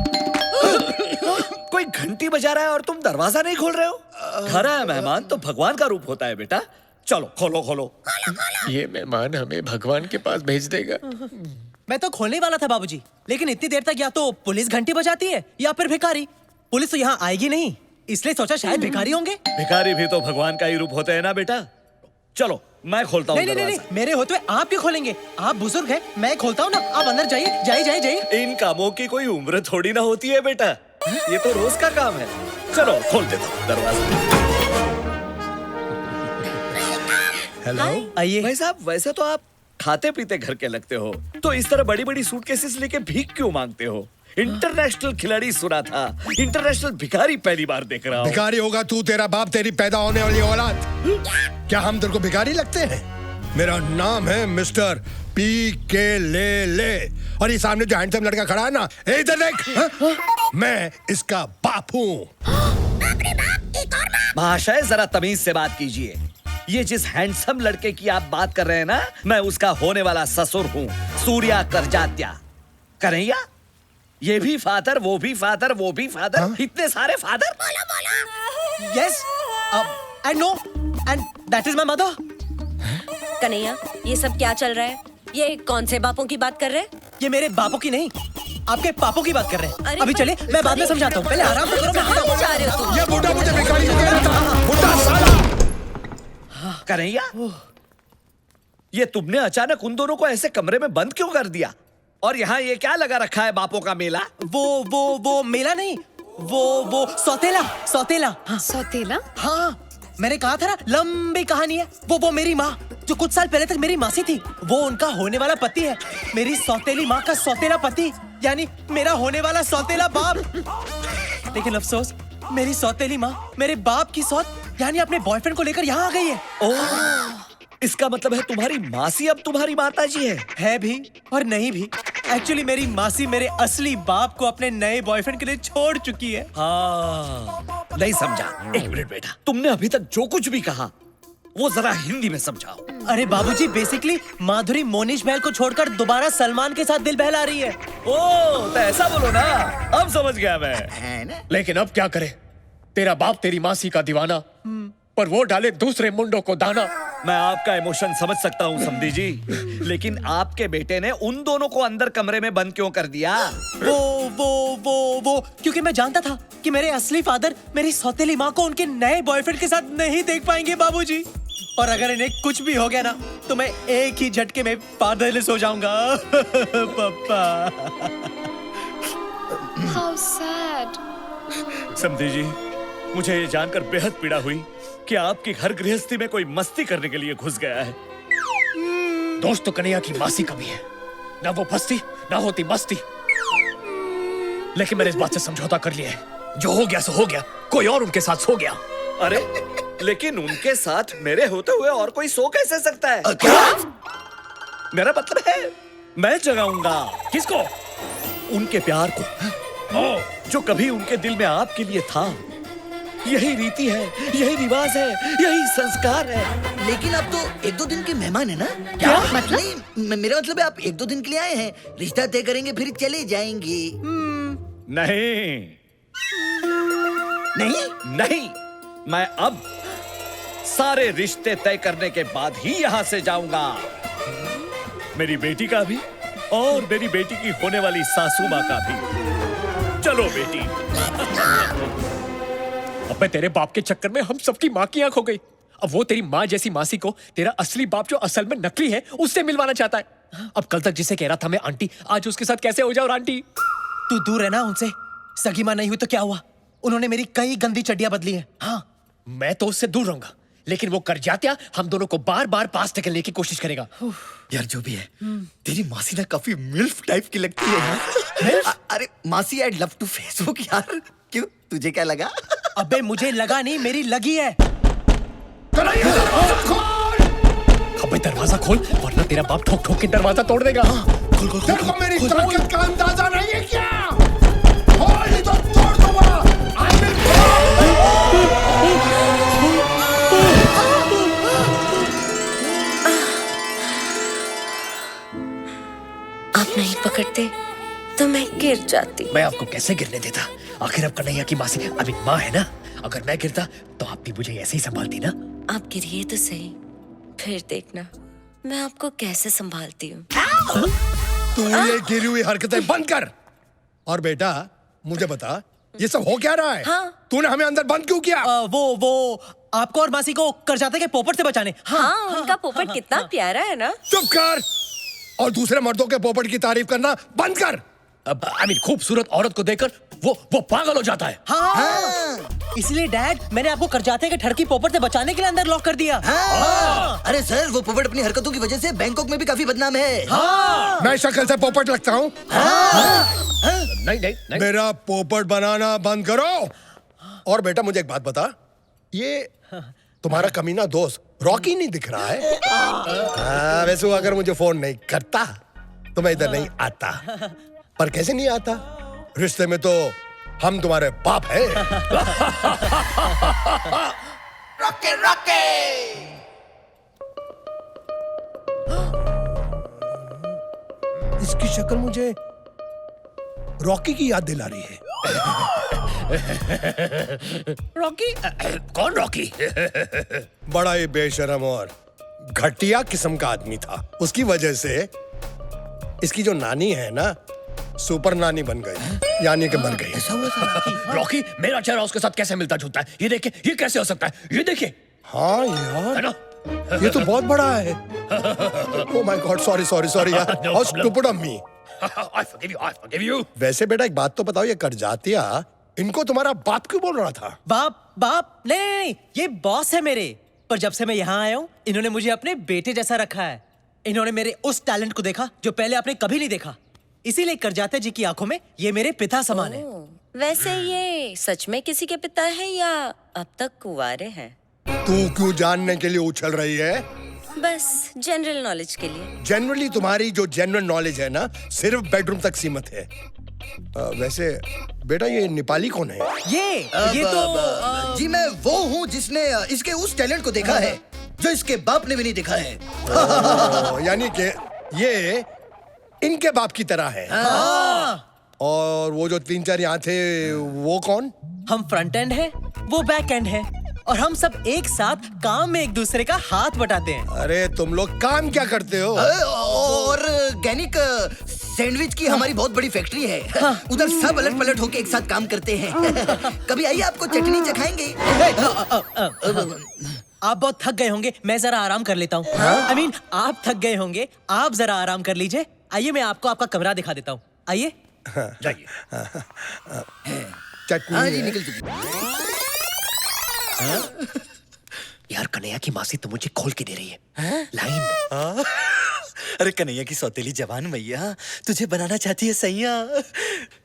कोई घंटी बजा रहा है और तुम दरवाजा नहीं खोल रहे हो? घर आया मेहमान तो भगवान का रूप होता है बेटा। चलो खोलो खोलो। ये मेहमान हमें भगवान के पास भेज देगा। मैं तो खोलने वाला था बाबूजी, लेकिन इतनी देर तक या तो पुलिस घंटी बजाती है या फिर भिखारी। पुलिस तो यहाँ आएगी नहीं, इसलिए सोचा शायद भिखारी होंगे। भिखारी भी तो भगवान का ही रूप होते हैं ना बेटा। चलो मैं खोलता हूँ। नहीं, मेरे होते हुए आप क्यों खोलेंगे? आप बुजुर्ग हैं, मैं खोलता हूँ ना। आप अंदर जाइए, जाइए। इन कामों की कोई उम्र थोड़ी ना होती है बेटा, ये तो रोज का काम है। चलो खोल देता हूँ दरवाजा। हेलो। आइए। भाई साहब, वैसे तो आप खाते पीते घर के लगते हो, तो इस तरह बड़ी बड़ी सूटकेसेस लेके भीख क्यों मांगते हो? इंटरनेशनल खिलाड़ी सुना था, इंटरनेशल भिखारी पहली बार देख रहा हूँ। भिखारी होगा तू, तेरा बाप, तेरी पैदा होने वाली औलाद। क्या हम तेरे को भिखारी लगते हैं? मेरा नाम है मिस्टर PK ले। और ये सामने जो हैंडसम लड़का खड़ा है ना, इधर देख, मैं इसका बाप हूँ। भाषा जरा तमीज से बात कीजिए। ये जिस हैंडसम लड़के की आप बात कर रहे हैं ना, मैं उसका होने वाला ससुर हूँ, सूर्या करजात्या। कन्हैया, ये भी फादर, वो भी फादर, वो भी फादर। हाँ? इतने सारे father. Yes, and no, and that is my mother. Kanhaiya, ये सब क्या चल रहा है? ये कौन से बापों की बात कर रहे हैं? ये मेरे बापों की नहीं, आपके पापों की बात कर रहे हैं। अरे अभी पर- चले, मैं बाद में समझाता हूँ, पहले आराम से करो। मैं कहाँ जा रहे हो तुम? ये बुढ़ा मुझे भिखारी कह रहा था, बुढ़ा साला। कन्हैया, ये तुमने अचानक उन दोनों को ऐसे कमरे में बंद क्यों कर दिया? और यहाँ ये क्या लगा रखा है, बापों का मेला? वो मेला नहीं, वो सौतेला। हाँ। सौतेला? हाँ, मैंने कहा था ना, लंबी कहानी है। वो मेरी माँ जो कुछ साल पहले तक मेरी मासी थी, वो उनका होने वाला पति है। मेरी सौतेली माँ का सौतेला पति, यानी मेरा होने वाला सौतेला बाप। लेकिन अफसोस, मेरी सौतेली माँ मेरे बाप की सौत यानी अपने बॉयफ्रेंड को लेकर यहाँ आ गई है। ओह, इसका मतलब है तुम्हारी मासी अब तुम्हारी माताजी है भी और नहीं भी। एक्चुअली मेरी मासी मेरे असली बाप को अपने नए बॉयफ्रेंड के लिए छोड़ चुकी है। हाँ, नहीं समझा। एक मिनट बेटा, तुमने अभी तक जो कुछ भी कहा वो जरा हिंदी में समझाओ। अरे बाबूजी, बेसिकली माधुरी मोनिश महल को छोड़कर दोबारा सलमान के साथ दिल बहला रही है। ओह, तो ऐसा बोलो ना, अब समझ गया मैं। लेकिन अब क्या करे, तेरा बाप तेरी मासी का दीवाना, पर वो डाले दूसरे मुंडों को दाना। मैं आपका इमोशन समझ सकता हूँ समधी जी, लेकिन आपके बेटे ने उन दोनों को अंदर कमरे में बंद क्यों कर दिया? वो क्योंकि मैं जानता था कि मेरे असली फादर मेरी सौतेली माँ को उनके नए बॉयफ्रेंड के साथ नहीं देख पाएंगे बाबूजी। और अगर इन्हें कुछ भी हो गया ना, तो मैं एक ही झटके में फादरलेस हो जाऊंगा। पापा। How sad. समधी जी, मुझे ये जानकर बेहद पीड़ा हुई कि आपकी घर गृहस्थी में कोई मस्ती करने के लिए घुस गया है। दोस्त तो कन्हैया की मासी कभी है, ना वो फंसती ना होती मस्ती। लेकिन मैंने इस बात से समझौता कर लिया है, जो हो गया सो हो गया, कोई और उनके साथ सो गया। अरे, लेकिन उनके साथ मेरे होते हुए और कोई सो कैसे सकता है? क्या? मेरा मतलब है, मैं जगाऊंगा। किसको? उनके प्यार को, जो कभी उनके दिल में आपके लिए था। यही रीति है, यही रिवाज है, यही संस्कार है। लेकिन आप तो 1-2 दिन के मेहमान है ना? क्या मतलब? नहीं, मेरा मतलब है आप 1-2 दिन के लिए आए हैं, रिश्ता तय करेंगे फिर चले जाएंगे। नहीं नहीं नहीं, मैं अब सारे रिश्ते तय करने के बाद ही यहाँ से जाऊंगा। मेरी बेटी का भी और मेरी बेटी की होने वाली सासू माँ का भी। चलो बेटी। अबे तेरे बाप के चक्कर में हम सबकी माँ की आंख हो गई। अब वो तेरी माँ जैसी मासी को तेरा असली बाप जो असल में नकली है उससे मिलवाना चाहता है। अब कल तक जिसे कह रहा था मैं आंटी, आज उसके साथ कैसे हो जाऊं आंटी? तू दूर है ना उनसे। सगी माँ नहीं हुई तो क्या हुआ, उन्होंने मेरी कई गंदी चड्डियां बदली हैं। हाँ, मैं तो उससे दूर रहूंगा, लेकिन वो कर जात्या हम दोनों को बार बार पास ढकेलने की कोशिश करेगा। यार जो भी है, तेरी मासी ना काफी मिल्फ टाइप की लगती है यार। अरे मासी, आई लव टू फेसबुक यार। क्यों, तुझे क्या लगा? अबे मुझे लगा नहीं, मेरी लगी है। अबे दरवाजा खोल, वरना तेरा बाप ठोक ठोक के दरवाजा तोड़ देगा। तेरे को मेरी ताकत का अंदाजा नहीं है क्या? खोल नहीं तो तोड़ दूंगा। आप नहीं पकड़ते तो मैं गिर जाती। मैं आपको कैसे गिरने देता? आखिर अब कन्हैया की मासी अभी माँ है ना। अगर मैं गिरता तो आप भी मुझे ऐसे ही संभालती ना। आप गिरिए तो सही, फिर देखना मैं आपको कैसे संभालती हूँ। तू ये गिरी हुई हरकतें बंद कर। और बेटा मुझे बता, ये सब हो क्या रहा है? हाँ। तूने हमें अंदर बंद क्यों किया? वो आपको और मासी को करजाते के पोपट से बचाने। हाँ, उनका पोपट कितना प्यारा है ना। चुप कर और दूसरे मर्दों के पोपट की तारीफ करना बंद कर। अब खूबसूरत औरत को देखकर वो पागल हो जाता है। हाँ। इसलिए डैड, मैंने आपको करजाते के ठड़की पोपट से बचाने के लिए अंदर लॉक कर दिया। अरे सर, वो पोपट अपनी हरकतों की वजह से बैंकॉक में भी काफी बदनाम है। मैं शक्ल से पोपट लगता हूँ? नहीं। मेरा पोपट बनाना बंद करो। और बेटा मुझे एक बात बता, ये तुम्हारा कमीना दोस्त रॉकी नहीं दिख रहा है? वैसे अगर मुझे फोन नहीं करता तो मैं इधर नहीं आता। पर कैसे नहीं आता? रिश्ते में तो हम तुम्हारे बाप हैं। रॉके रॉके। इसकी शक्ल मुझे रॉकी की याद दिला रही है। रॉकी? कौन रॉकी? बड़ा ही बेशरम और घटिया किस्म का आदमी था। उसकी वजह से इसकी जो नानी है ना, सुपर नानी बन गई, यानी कि मर गई। रॉकी, मेरा चेहरा उसके साथ कैसे मिलता जुलता है? ये देखिए, ये कैसे हो सकता है? ये देखिए। हाँ यार, है ना? ये तो बहुत बड़ा है। ओह माय गॉड, सॉरी यार, how stupid of me. I forgive you. वैसे बेटा एक बात तो बताओ, ये करजातिया इनको तुम्हारा बाप क्यों बोल रहा था? बाप नहीं, ये बॉस है मेरे। पर जब से मैं यहाँ आया हूँ, इन्होंने मुझे अपने बेटे जैसा रखा है। इन्होंने मेरे उस टैलेंट को देखा जो पहले आपने कभी नहीं देखा। इसीलिए करजाते जी की आंखों में ये मेरे पिता समान है। वैसे ये सच में किसी के पिता है या अब तक कुंवारे हैं? तू क्यों जानने के लिए उछल रही है? बस जनरल नॉलेज के लिए। जनरली तुम्हारी जो जनरल नॉलेज है ना, सिर्फ बेडरूम तक सीमित है। वैसे बेटा ये नेपाली कौन है? ये तो जी मैं वो हूँ जिसने इसके उस टैलेंट को देखा है जो इसके बाप ने भी नहीं देखा है। यानी कि ये इनके बाप की तरह है। और वो जो 3-4 यहाँ थे, वो कौन? हम फ्रंट एंड है, वो बैक एंड है, और हम सब एक साथ काम में एक दूसरे का हाथ बटाते हैं। अरे तुम लोग काम क्या करते हो? ऑर्गेनिक सैंडविच की हमारी बहुत बड़ी फैक्ट्री है। उधर सब अलट पलट होके एक साथ काम करते हैं। कभी आइए, आपको चटनी चखाएंगे। आप बहुत थक गए होंगे, मैं जरा आराम कर लेता हूँ। I mean, आप थक गए होंगे, आप जरा आराम कर लीजिए। आइए, मैं आपको आपका कमरा दिखा देता हूँ। आइए, जाइए। चटनी। हाँ जी, निकल चुकी। यार कन्हैया की मासी तो मुझे खोल के दे रही है लाइन। अरे कन्हैया की सौतेली जवान मैया तुझे बनाना चाहती है सैया।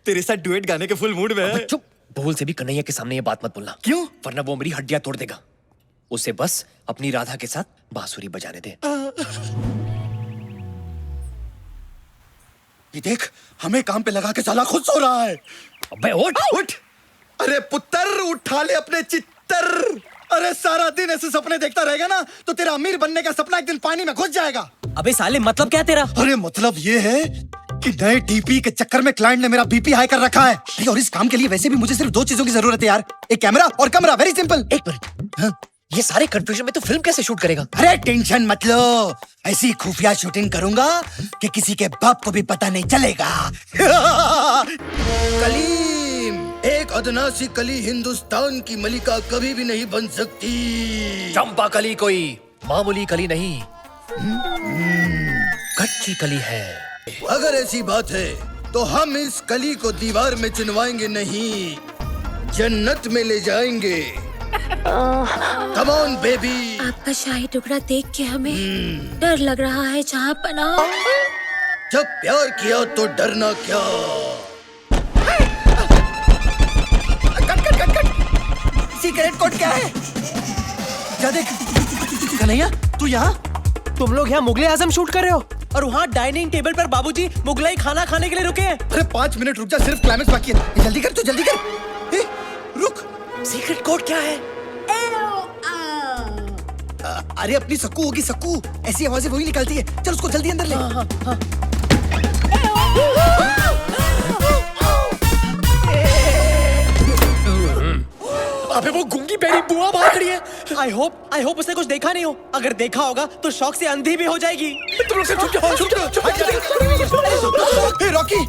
तेरे साथ डुएट गाने के फुल मूड में है। चुप, भूल से भी कन्हैया के सामने ये बात मत बोलना। क्यों? वरना वो मेरी हड्डियां तोड़ देगा। उसे बस अपनी राधा के साथ बांसुरी बजाने दे। ये देख, हमें काम पे लगा के साला खुद सो रहा है। अबे उठ। अरे पुत्र, उठा ले अपने चित्तर। अरे सारा दिन ऐसे सपने देखता रहेगा ना तो तेरा अमीर बनने का सपना एक दिन पानी में घुस जाएगा। अबे साले, मतलब क्या तेरा? अरे मतलब ये है कि नए टीपी के चक्कर में क्लाइंट ने मेरा बीपी हाई कर रखा है। और इस काम के लिए वैसे भी मुझे सिर्फ 2 चीजों की जरूरत है यार, एक कैमरा और कमरा। Very simple. एक मिनट, ये सारे कंफ्यूजन में तो फिल्म कैसे शूट करेगा? अरे टेंशन मत लो, ऐसी खुफिया शूटिंग करूंगा कि किसी के बाप को भी पता नहीं चलेगा। कलीम, एक अदना सी कली हिंदुस्तान की मलिका कभी भी नहीं बन सकती। चंपा कली कोई मामूली कली नहीं, कच्ची कली है। अगर ऐसी बात है तो हम इस कली को दीवार में चुनवाएंगे नहीं, जन्नत में ले जाएंगे। Come on, baby. आपका शाही टुकड़ा देख के हमें डर लग रहा है जहाँ पना। जब प्यार किया तो डरना क्या। सीक्रेट कोड क्या है? जा देख। कन्हैया, तू यहाँ? तुम लोग यहाँ मुगले आजम शूट कर रहे हो और वहाँ डाइनिंग टेबल पर बाबूजी मुगलाई खाना खाने के लिए रुके हैं। अरे 5 मिनट रुक जा, सिर्फ क्लाइमेक्स बाकी है। जल्दी कर, तू जल्दी कर। रुक। सीक्रेट कोड क्या है? अरे अपनी सक्कू होगी, सक्कू। ऐसी आवाजें वही निकलती है। चल उसको जल्दी अंदर ले। अबे वो गूंगी बेड़ी बुआ बाहर खड़ी है। आई होप उसने कुछ देखा नहीं हो। अगर देखा होगा तो शौक से अंधी भी हो जाएगी। तुम लोग छुप जाओ। रॉकी,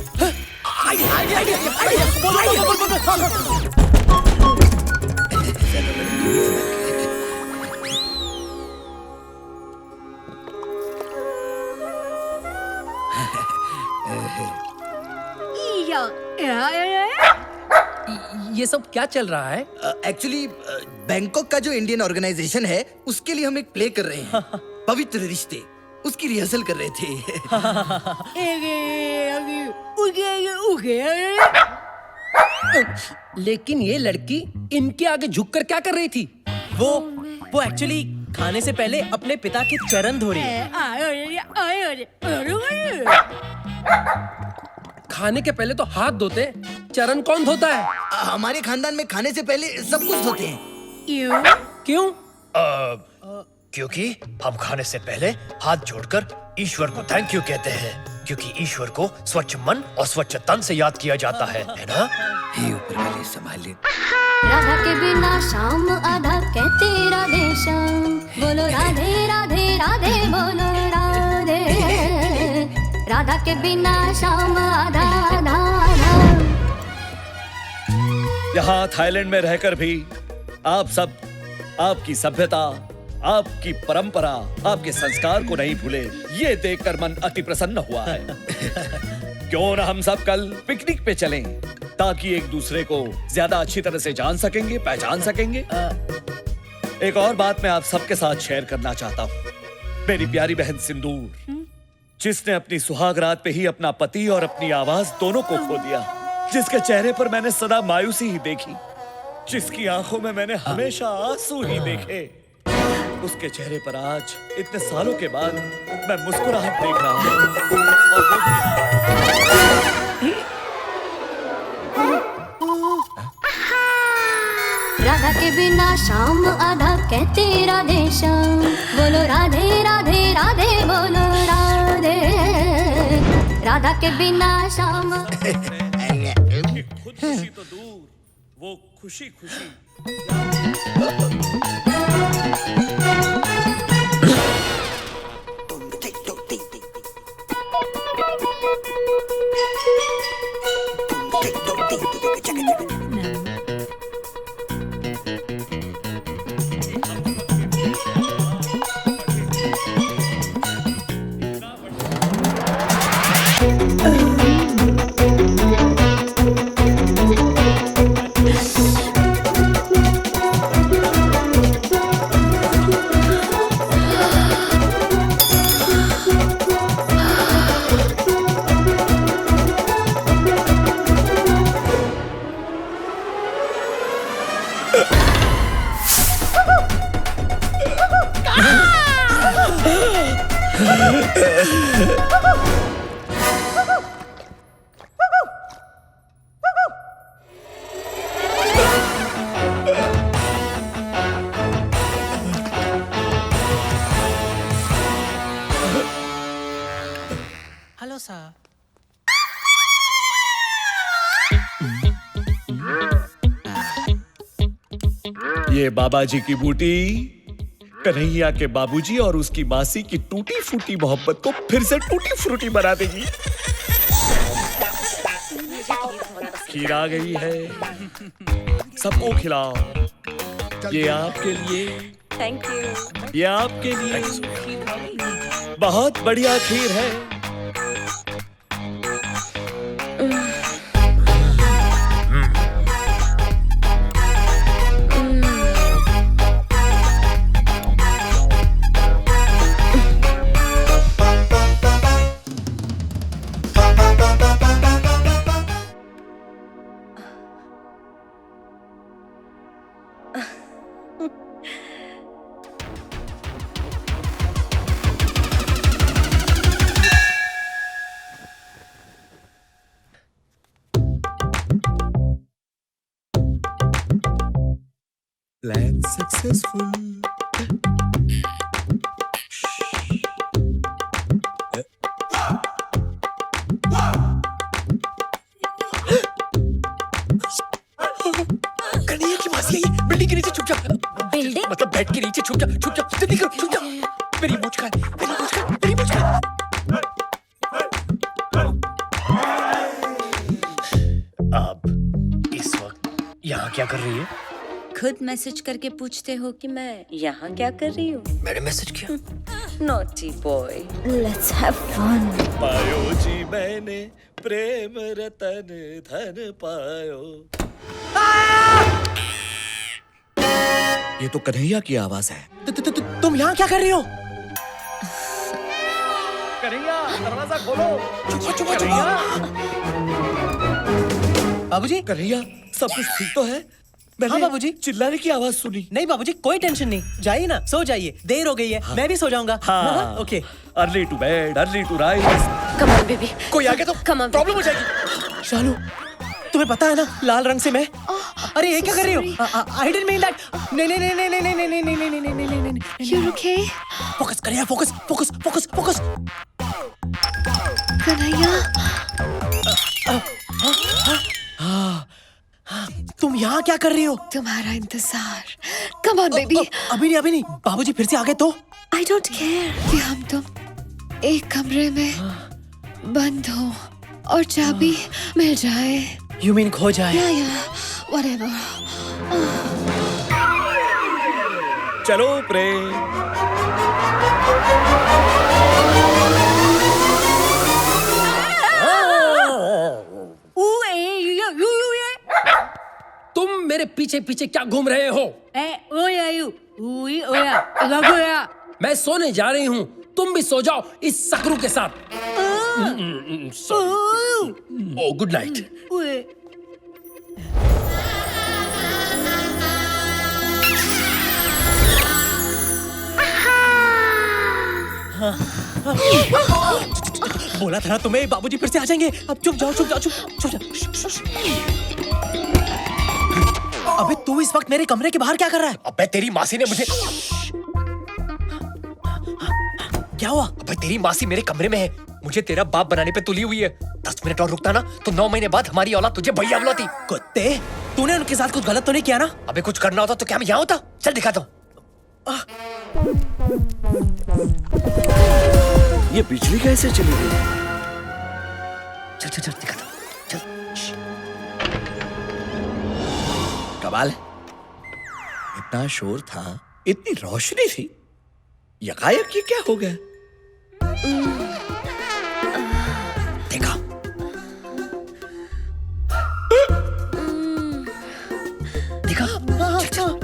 ये सब क्या चल रहा है? एक्चुअली बैंकॉक का जो इंडियन ऑर्गेनाइजेशन है उसके लिए हम एक प्ले कर रहे हैं, पवित्र रिश्ते। उसकी रिहर्सल कर रहे थे। लेकिन ये लड़की इनके आगे झुककर क्या कर रही थी? वो एक्चुअली खाने से पहले अपने पिता के चरण धो रही है। खाने के पहले तो हाथ धोते, चरण कौन धोता है? हमारे खानदान में खाने से पहले सब कुछ धोते हैं। क्यों? क्योंकि हम खाने से पहले हाथ जोड़कर ईश्वर को थैंक यू कहते हैं, क्योंकि ईश्वर को स्वच्छ मन और स्वच्छ तन से याद किया जाता है ना? हे ऊपर वाले संभाले। राधा के बिना शाम आधा कहते राधे श्याम, बोलो राधे राधे राधे के बिना शाम आधा आधा। यहाँ थाईलैंड में रहकर भी आप सब आपकी सभ्यता, आपकी परंपरा, आपके संस्कार को नहीं भूले, ये देखकर मन अति प्रसन्न हुआ है। क्यों न हम सब कल पिकनिक पे चलें, ताकि एक दूसरे को ज्यादा अच्छी तरह से जान सकेंगे, पहचान सकेंगे। एक और बात मैं आप सबके साथ शेयर करना चाहता हूँ। मेरी प्यारी बहन सिंदूर, जिसने अपनी सुहाग रात पे ही अपना पति और अपनी आवाज दोनों को खो दिया, जिसके चेहरे पर मैंने सदा मायूसी ही देखी, जिसकी आंखों में मैंने हमेशा आंसू ही देखे, उसके चेहरे पर आज इतने सालों के बाद मैं मुस्कुराहट देख रहा हूँ। राधा के बिना शाम आधा कहते राधे श्याम, बोलो राधे राधे राधे बोलो राधे। राधा के बिना शाम खुशी तो दूर, वो खुशी खुशी। Hello sir. ये बाबा जी की बूटी कन्हैया के बाबूजी और उसकी मासी की टूटी फूटी मोहब्बत को फिर से टूटी फ्रूटी बना देगी। खीर आ गई है, सबको खिलाओ। ये आपके लिए, थैंक यू। ये आपके लिए बहुत बढ़िया खीर है। Plan successful. कन्हैया की मासी आई, बिल्डिंग के नीचे छुप जा। बिल्डिंग मतलब बेड के नीचे छुप जा, छुप जा, जल्दी करो, छुप जा। मेरी मुझका, मेरी मुझका, मेरी मुझका। अब इस वक्त यहाँ क्या कर रही है? खुद मैसेज करके पूछते हो कि मैं यहाँ क्या कर रही हूँ। मैंने मैसेज किया। Naughty boy. Let's have fun. पायो जी मैंने प्रेम रतन धन पायो। ये तो कन्हैया की आवाज है। तुम यहाँ क्या कर रही हो? कन्हैया दरवाजा खोलो। चुप चुप चुप। बाबूजी, कन्हैया सब कुछ ठीक तो है? हाँ बाबूजी। चिल्लाने की आवाज सुनी। नहीं बाबूजी, कोई टेंशन नहीं, जाइए ना, सो जाइए, देर हो गई है। मैं भी सो जाऊंगा। हाँ। Okay. Early to bed, early to rise. Come on baby. कोई आगे तो प्रॉब्लम हो जाएगी। शालू, तुम्हें पता है ना लाल रंग से मैं। अरे ये क्या कर रही हो? I didn't mean that. नहीं नहीं नहीं नहीं नहीं नहीं नहीं नहीं नहीं नहीं नहीं नहीं। You okay? फोकस करिए, focus focus focus focus. Kanhaiya, तुम यहाँ क्या कर रही हो? तुम्हारा इंतजार। कम ऑन बेबी। अभी नहीं, अभी नहीं। बाबूजी फिर से आ गए तो? आई डोंट केयर कि हम तुम एक कमरे में बंद हो और चाबी मिल जाए। यू मीन खो जाए? या whatever। चलो प्रेम। तुम मेरे पीछे पीछे क्या घूम रहे हो? मैं सोने जा रही हूँ, तुम भी सो जाओ इस सकरू के साथ। ओ गुड नाइट। बोला था ना तुम्हें, बाबूजी फिर से आ जाएंगे। अब चुप जाओ, चुप जाओ, चुप जाओ। अबे तू इस वक्त मेरे कमरे के बाहर क्या कर रहा है? अबे तेरी मासी ने मुझे। क्या हुआ? अबे तेरी मासी मेरे कमरे में है, मुझे तेरा बाप बनाने पे तुली हुई है। 10 मिनट और रुकता ना तो 9 महीने बाद हमारी औलाद तुझे भैया बुलाती। कुत्ते, तूने उनके साथ कुछ गलत तो नहीं किया ना? अबे कुछ करना होता तो क्या मैं यहाँ होता? चल दिखाता हूँ। ये बिजली कैसे चली गई? चल चल चल दिखाता हूँ, चल। कमाल है, इतना शोर था, इतनी रोशनी थी, यकायक ये क्या हो गया? देखा? देखा? चल चल।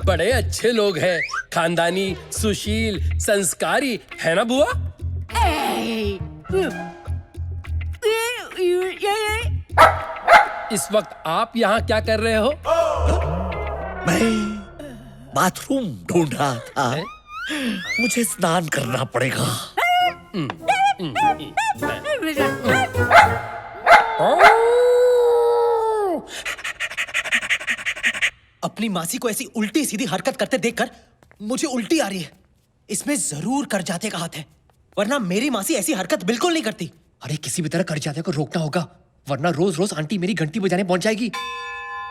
बड़े अच्छे लोग हैं, खानदानी, सुशील, संस्कारी, है ना बुआ? इस वक्त आप यहाँ क्या कर रहे हो? मैं बाथरूम ढूंढ रहा था, मुझे स्नान करना पड़ेगा। अपनी मासी को ऐसी उल्टी सीधी हरकत करते देखकर मुझे उल्टी आ रही है। इसमें जरूर करजाते का हाथ है, वरना मेरी मासी ऐसी हरकत बिल्कुल नहीं करती। अरे किसी भी तरह करजाते को रोकना होगा, वरना रोज रोज आंटी मेरी घंटी बजाने पहुंच जाएगी।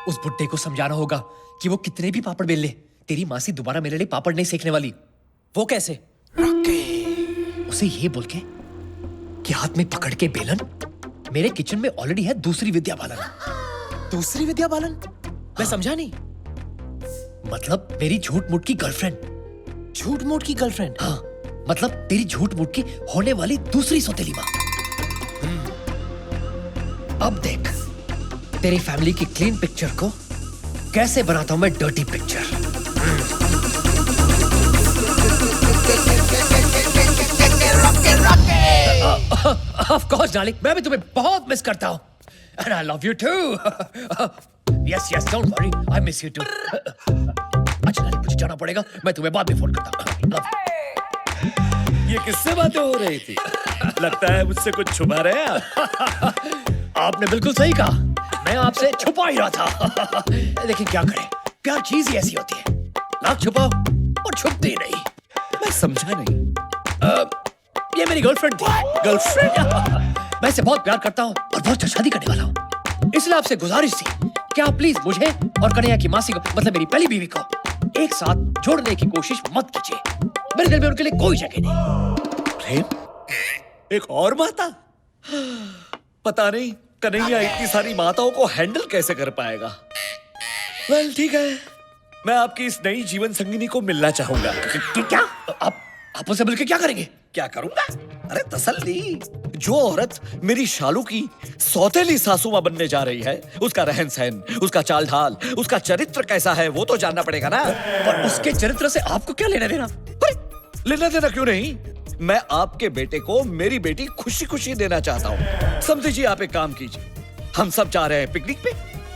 उस बुड्ढे को समझाना होगा कि वो कितने भी पापड़ बेल ले, तेरी मासी दोबारा मेरे लिए पापड़ नहीं सेकने वाली। वो कैसे? उसे ये बोल के कि हाथ में पकड़ के बेलन, मेरे किचन में ऑलरेडी है दूसरी विद्या बालन। दूसरी विद्या बालन? मैं समझा नहीं। मतलब मेरी झूठ मूठ की गर्लफ्रेंड। झूठ मूठ की गर्लफ्रेंड? हाँ, मतलब तेरी झूठ मूठ की होने वाली दूसरी सौतेली माँ। अब देख तेरी फैमिली की क्लीन पिक्चर को कैसे बनाता हूं मैं dirty picture. Of course darling, मैं भी तुम्हें बहुत मिस करता हूं। And I love you too. Yes, yes, don't worry, I miss you too. अच्छा डार्लिंग, मुझे जाना पड़ेगा, मैं तुम्हें बाद में फोन करता हूं। Love you. ये किससे बातें हो रही थी? लगता है मुझसे कुछ छुपा रहे हैं आप। आपने बिल्कुल सही कहा, मैं आपसे छुपा ही रहा था। लेकिन क्या करें, प्यार चीज ही ऐसी होती है, लाख छुपाओ और छुपती नहीं। मैं समझा नहीं। ये मेरी गर्लफ्रेंड थी। गर्लफ्रेंड? मैं इसे बहुत प्यार करता हूँ और बहुत शादी करने वाला हूँ। इसलिए आपसे गुजारिश थी, क्या आप प्लीज मुझे और कन्हैया की मासी को, मतलब मेरी पहली बीवी को एक साथ जोड़ने की कोशिश मत कीजिए। मेरे दिल में उनके लिए कोई जगह नहीं। प्रेम? एक और माता? पता नहीं कन्हैया इतनी सारी माताओं को हैंडल कैसे कर पाएगा। वेल ठीक है, मैं आपकी इस नई जीवन संगिनी को मिलना चाहूंगा। क्या आप उनसे मिलकर क्या करेंगे? क्या करूंगा? अरे तसल्ली, जो औरत मेरी शालू की सौतेली सासू मां बनने जा रही है, उसका रहन सहन, उसका चाल ढाल, उसका चरित्र कैसा है वो तो जानना पड़ेगा ना। पर उसके चरित्र से आपको क्या लेना देना? लेना देना क्यों नहीं, मैं आपके बेटे को मेरी बेटी खुशी खुशी देना चाहता हूँ। समझिए, आप एक काम कीजिए, हम सब जा रहे हैं पिकनिक पे,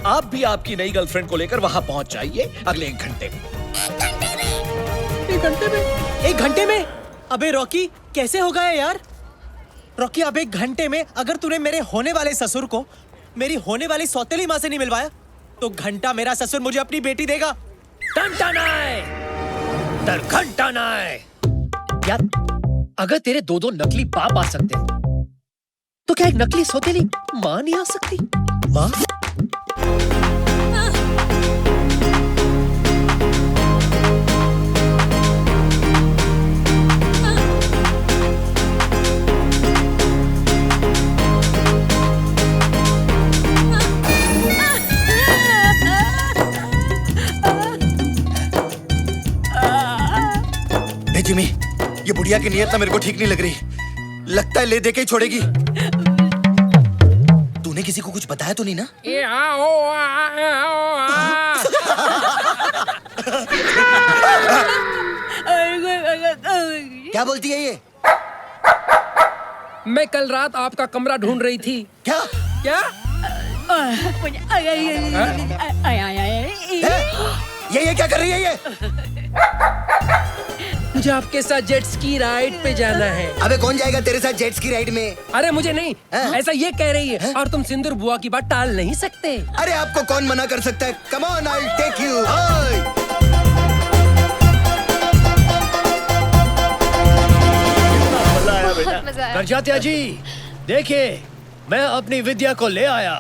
आप भी आपकी नई गर्लफ्रेंड को लेकर वहां पहुंच जाइए अगले 1 घंटे में। 1 घंटे में? 1 घंटे में? अबे रॉकी, कैसे हो गया यार? रॉकी, अब 1 घंटे में अगर तूने मेरे होने वाले ससुर को मेरी होने वाली सौतेली माँ से नहीं मिलवाया तो घंटा मेरा ससुर मुझे अपनी बेटी देगा। घंटा नाय, दर घंटा नाय। यार, अगर तेरे 2 नकली बाप आ सकते हैं तो क्या एक नकली सौतेली माँ नहीं आ सकती? माँ? जिमी, ये बुढ़िया की नीयत ना मेरे को ठीक नहीं लग रही। लगता है ले दे के ही छोड़ेगी। तूने किसी को कुछ बताया तो नहीं ना? क्या बोलती है ये? मैं कल रात आपका कमरा ढूंढ रही थी। क्या? क्या? ये क्या कर रही है ये? मुझे आपके साथ जेट स्की राइड पे जाना है। अबे कौन जाएगा तेरे साथ जेट स्की राइड में? अरे मुझे नहीं, ऐसा ये कह रही है। और तुम सिंदूर बुआ की बात टाल नहीं सकते। अरे आपको कौन मना कर सकता है? Come on, I will take you. Karjatya ji, देखिए मैं अपनी विद्या को ले आया।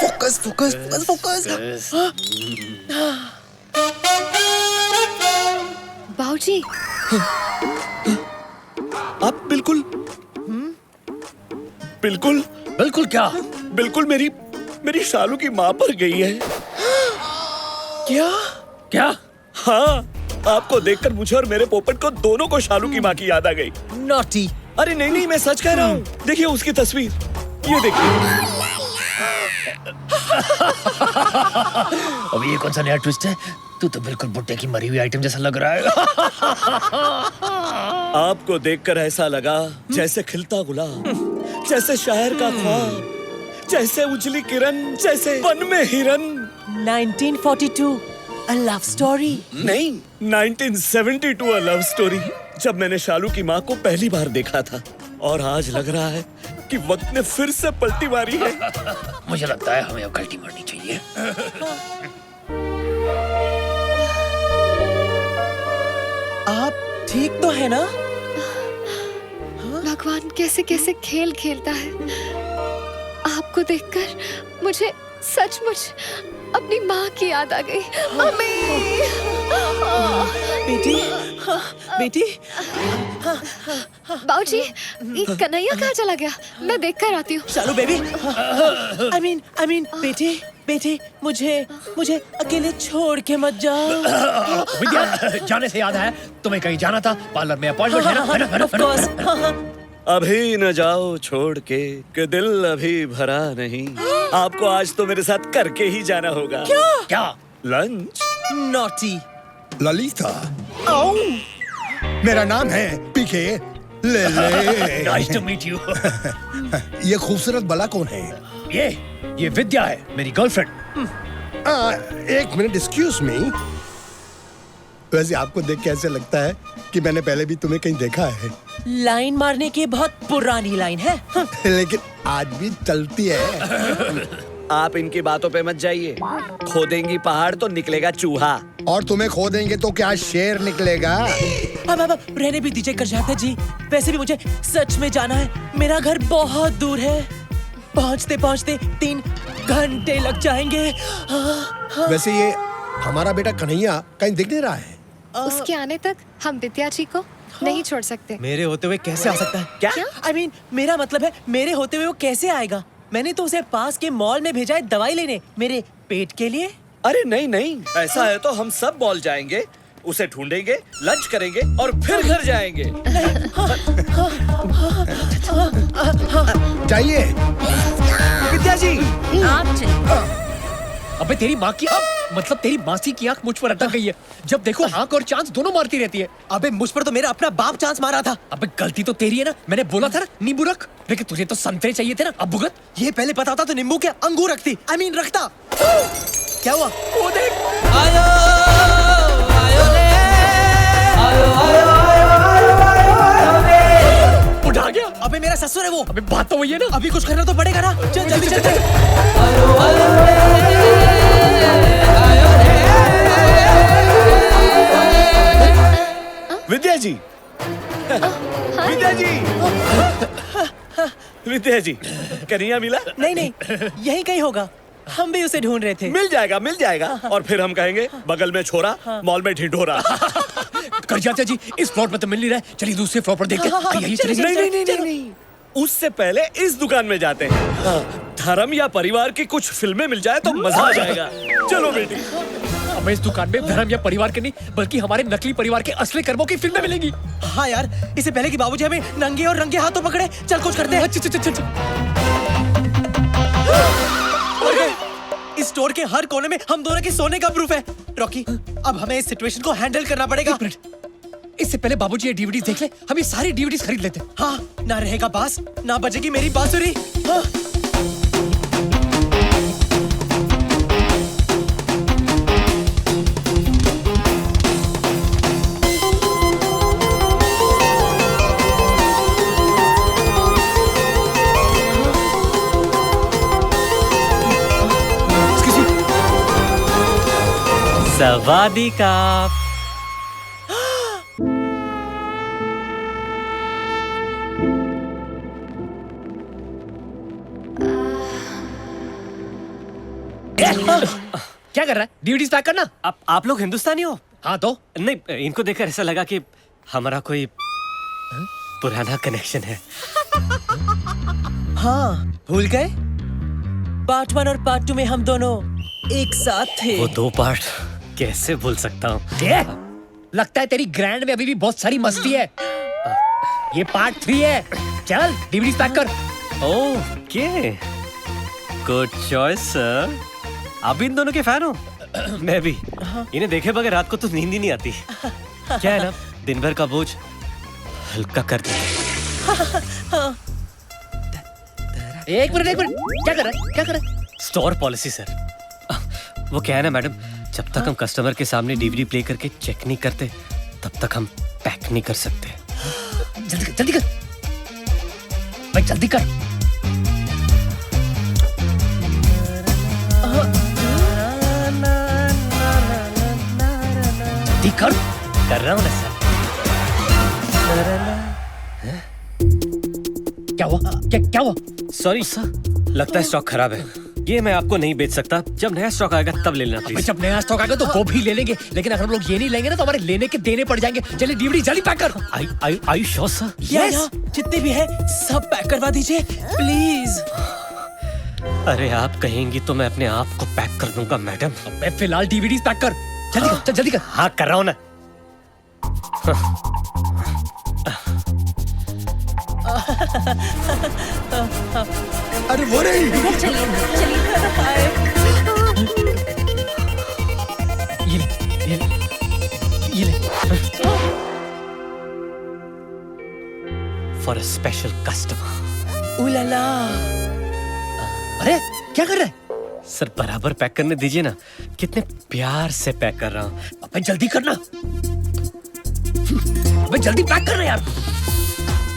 Focus focus focus focus. बाबूजी, आप बिल्कुल बिल्कुल बिल्कुल क्या? बिल्कुल मेरी शालू की माँ पर गई है। क्या? क्या? हाँ, आपको देखकर मुझे और मेरे पोपट को दोनों को शालू की माँ की याद आ गई। नॉटी। अरे नहीं, मैं सच कह रहा हूँ। देखिए उसकी तस्वीर, ये देखिए। अब ये कौन सा नया ट्विस्ट है? तू तो बिल्कुल बुट्टे की मरी हुई आइटम जैसा लग रहा है। आपको देखकर ऐसा लगा जैसे खिलता गुलाब, जैसे शायर का ख्वाब, जैसे उजली किरण, जैसे वन में हिरन। 1942 अ लव स्टोरी। नहीं, 1972 अ लव स्टोरी। जब मैंने शालू की माँ को पहली बार देखा था, और आज लग रहा है कि वक्त ने फिर से पलटी मारी है। मुझे लगता है हमें अब गलती मारनी चाहिए। आप ठीक तो है ना? भगवान कैसे कैसे खेल खेलता है। आपको देखकर मुझे सचमुच अपनी माँ की याद आ गई। मम्मी! बेटी, बेटी। बाबूजी, ये कन्हैया कहाँ चला गया? मैं देख कर आती हूँ। शालू बेबी। I mean, बेटी, मुझे अकेले छोड़ के मत जाओ। विद्या, जाने से याद आया, तुम्हें कहीं जाना था। पार्लर में अपॉइंटमेंट है ना? अभी न जाओ छोड़ के, कि दिल अभी भरा नहीं। आपको आज तो मेरे साथ करके ही जाना होगा। क्या? लंच। नॉटी। ललिता, मेरा नाम है पीके ले ले। Nice to meet you. ये खूबसूरत बला कौन है? ये विद्या है, मेरी गर्लफ्रेंड। एक मिनट, एक्सक्यूज मी। वैसे आपको देख के ऐसे लगता है कि मैंने पहले भी तुम्हें कहीं देखा है। लाइन मारने की बहुत पुरानी लाइन है। लेकिन आज भी चलती है। आप इनकी बातों पे मत जाइए। खोदेंगी पहाड़ तो निकलेगा चूहा। और तुम्हें खोदेंगे तो क्या शेर निकलेगा? अब रहने भी दीजिए करजात्या जी। वैसे भी मुझे सच में जाना है। मेरा घर बहुत दूर है। पहुंचते पहुंचते 3 घंटे लग जाएंगे। वैसे ये हमारा बेटा कन्हैया कहीं दिख नहीं रहा है। उसके आने तक हम विद्या जी को नहीं छोड़ सकते। मेरे होते हुए कैसे आ सकता है? क्या? I mean, मेरा मतलब है मेरे होते हुए वो कैसे आएगा? मैंने तो उसे पास के मॉल में भेजा है दवाई लेने, मेरे पेट के लिए। अरे नहीं, ऐसा है तो हम सब मॉल जाएंगे, उसे ढूंढेंगे, लंच करेंगे और फिर घर जाएंगे। चाहिए विद्या जी, आप चलिए। अबे तेरी माँ की मतलब तेरी मासी की आंख मुझ पर अटक गई है। जब देखो आंख और चांस दोनों मारती रहती है। अबे मुझ पर तो मेरा अपना बाप चांस मारा था। अबे गलती तो तेरी है ना, मैंने बोला था ना नींबू रख, लेकिन तुझे तो संतरे चाहिए थे ना, अब भुगत। ये पहले पता होता तो नींबू के अंगूर रखती, I mean रखता। क्या हुआ? वो देख। आयो आयो रे आयो आयो उठा गया। अबे मेरा ससुर है वो। अबे बात तो वही है ना। अभी कुछ करना तो पड़ेगा ना। चल जल्दी चल। विद्या जी, विद्या जी, विद्या जी, कन्हैया मिला? नहीं यही कहीं होगा, हम भी उसे ढूंढ रहे थे। मिल जाएगा और फिर हम कहेंगे बगल में छोरा, मॉल में ढिंढोरा। कर जाते जी, इस फ्लोर पर तो मिल नहीं रहा है, चलिए दूसरे फ्लोर पर देखते हैं। नहीं, उससे पहले इस दुकान में जाते हैं। धर्म या परिवार की कुछ फिल्में मिल जाए तो मजा आ जाएगा। चलो बेटी। हमें इस दुकान में धर्म या परिवार के नहीं, बल्कि हमारे नकली परिवार के असली कर्मों की फिल्में मिलेंगी। हाँ यार, इससे पहले कि बाबूजी हमें नंगे और रंगे हाथों पकड़े, चल कुछ करते हैं। चल। इस स्टोर के हर कोने में हम दोनों के सोने का प्रूफ है। रॉकी, अब हमें इस सिचुएशन को हैंडल करना पड़ेगा। इससे पहले बाबूजी ये डीवीडीज देख ले, हम ये सारी डीवीडीज खरीद लेते। हाँ, ना रहेगा बास, ना बजेगी मेरी बांसुरी। हाँ। सवादिका। क्या कर रहा है? डीवीडीज पैक करना। आप लोग हिंदुस्तानी हो? हाँ तो नहीं, इनको देखकर ऐसा लगा कि हमारा कोई पुराना कनेक्शन है। हाँ, भूल गए? पार्ट 1 और पार्ट 2 में हम दोनों एक साथ थे। वो 2 पार्ट कैसे भूल सकता हूँ? लगता है तेरी ग्रैंड में अभी भी बहुत सारी मस्ती है। ये पार्ट 3 है। चल डीवीडीज पैक कर। Okay, good choice sir. आप इन दोनों के फैन हो? मैं भी। इन्हें देखे बगैर रात को तो नींद ही नहीं आती। क्या है ना, दिन भर का बोझ हल्का कर देते। एक मिनट क्या कर रहा है? Store policy sir. वो क्या है ना मैडम, जब तक हम कस्टमर के सामने डीवीडी प्ले करके चेक नहीं करते, तब तक हम पैक नहीं कर सकते। जल्दी कर भाई, जल्दी कर। जल्दी कर रहा हूँ ना सर। क्या हुआ? सॉरी सर, लगता है स्टॉक खराब है। ये मैं आपको नहीं बेच सकता। जब नया स्टॉक आएगा तब ले लेना प्लीज। जब नया स्टॉक आएगा तो वो भी ले लेंगे, लेकिन अगर हम लोग ये नहीं लेंगे ना तो हमारे लेने के देने पड़ जाएंगे। चलिए डीवीडी जल्दी पैक कर। Are you sure sir? Yes, जितने भी है सब पैक करवा दीजिए प्लीज। अरे आप कहेंगी तो मैं अपने आप को पैक कर दूंगा मैडम। मैं फिलहाल डीवीडीज पैक कर। जल्दी कर। हाँ कर रहा हूँ ना। अरे वो नहीं। ये ले। For a special customer. Ooh la la. अरे क्या कर रहा है? सर बराबर पैक करने दीजिए ना, कितने प्यार से पैक कर रहा हूँ। अबे जल्दी करना। अबे जल्दी पैक करना यार।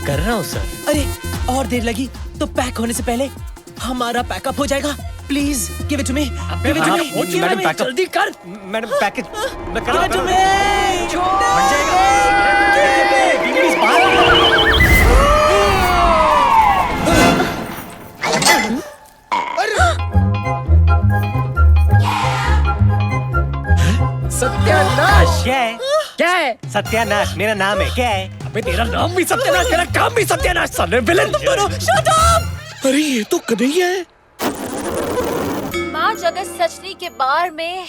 कर रहा हूँ सर। अरे और देर लगी तो पैक होने से पहले हमारा पैकअप हो जाएगा। Please give it to me. Madam pack up जल्दी कर। मैडम पैकेज मैं कर गिव इट टू मी। बन जाएगा। डीवीडीज बाहर। सत्यानाश। क्या है? सत्यानाश मेरा नाम है। क्या है? अबे तेरा नाम भी सत्यानाश, तेरा काम भी सत्यानाश। साले विलेन तुम दोनों। Shut up. अरे ये तो कन्हैया है। माँ जगत सचनी के बार में,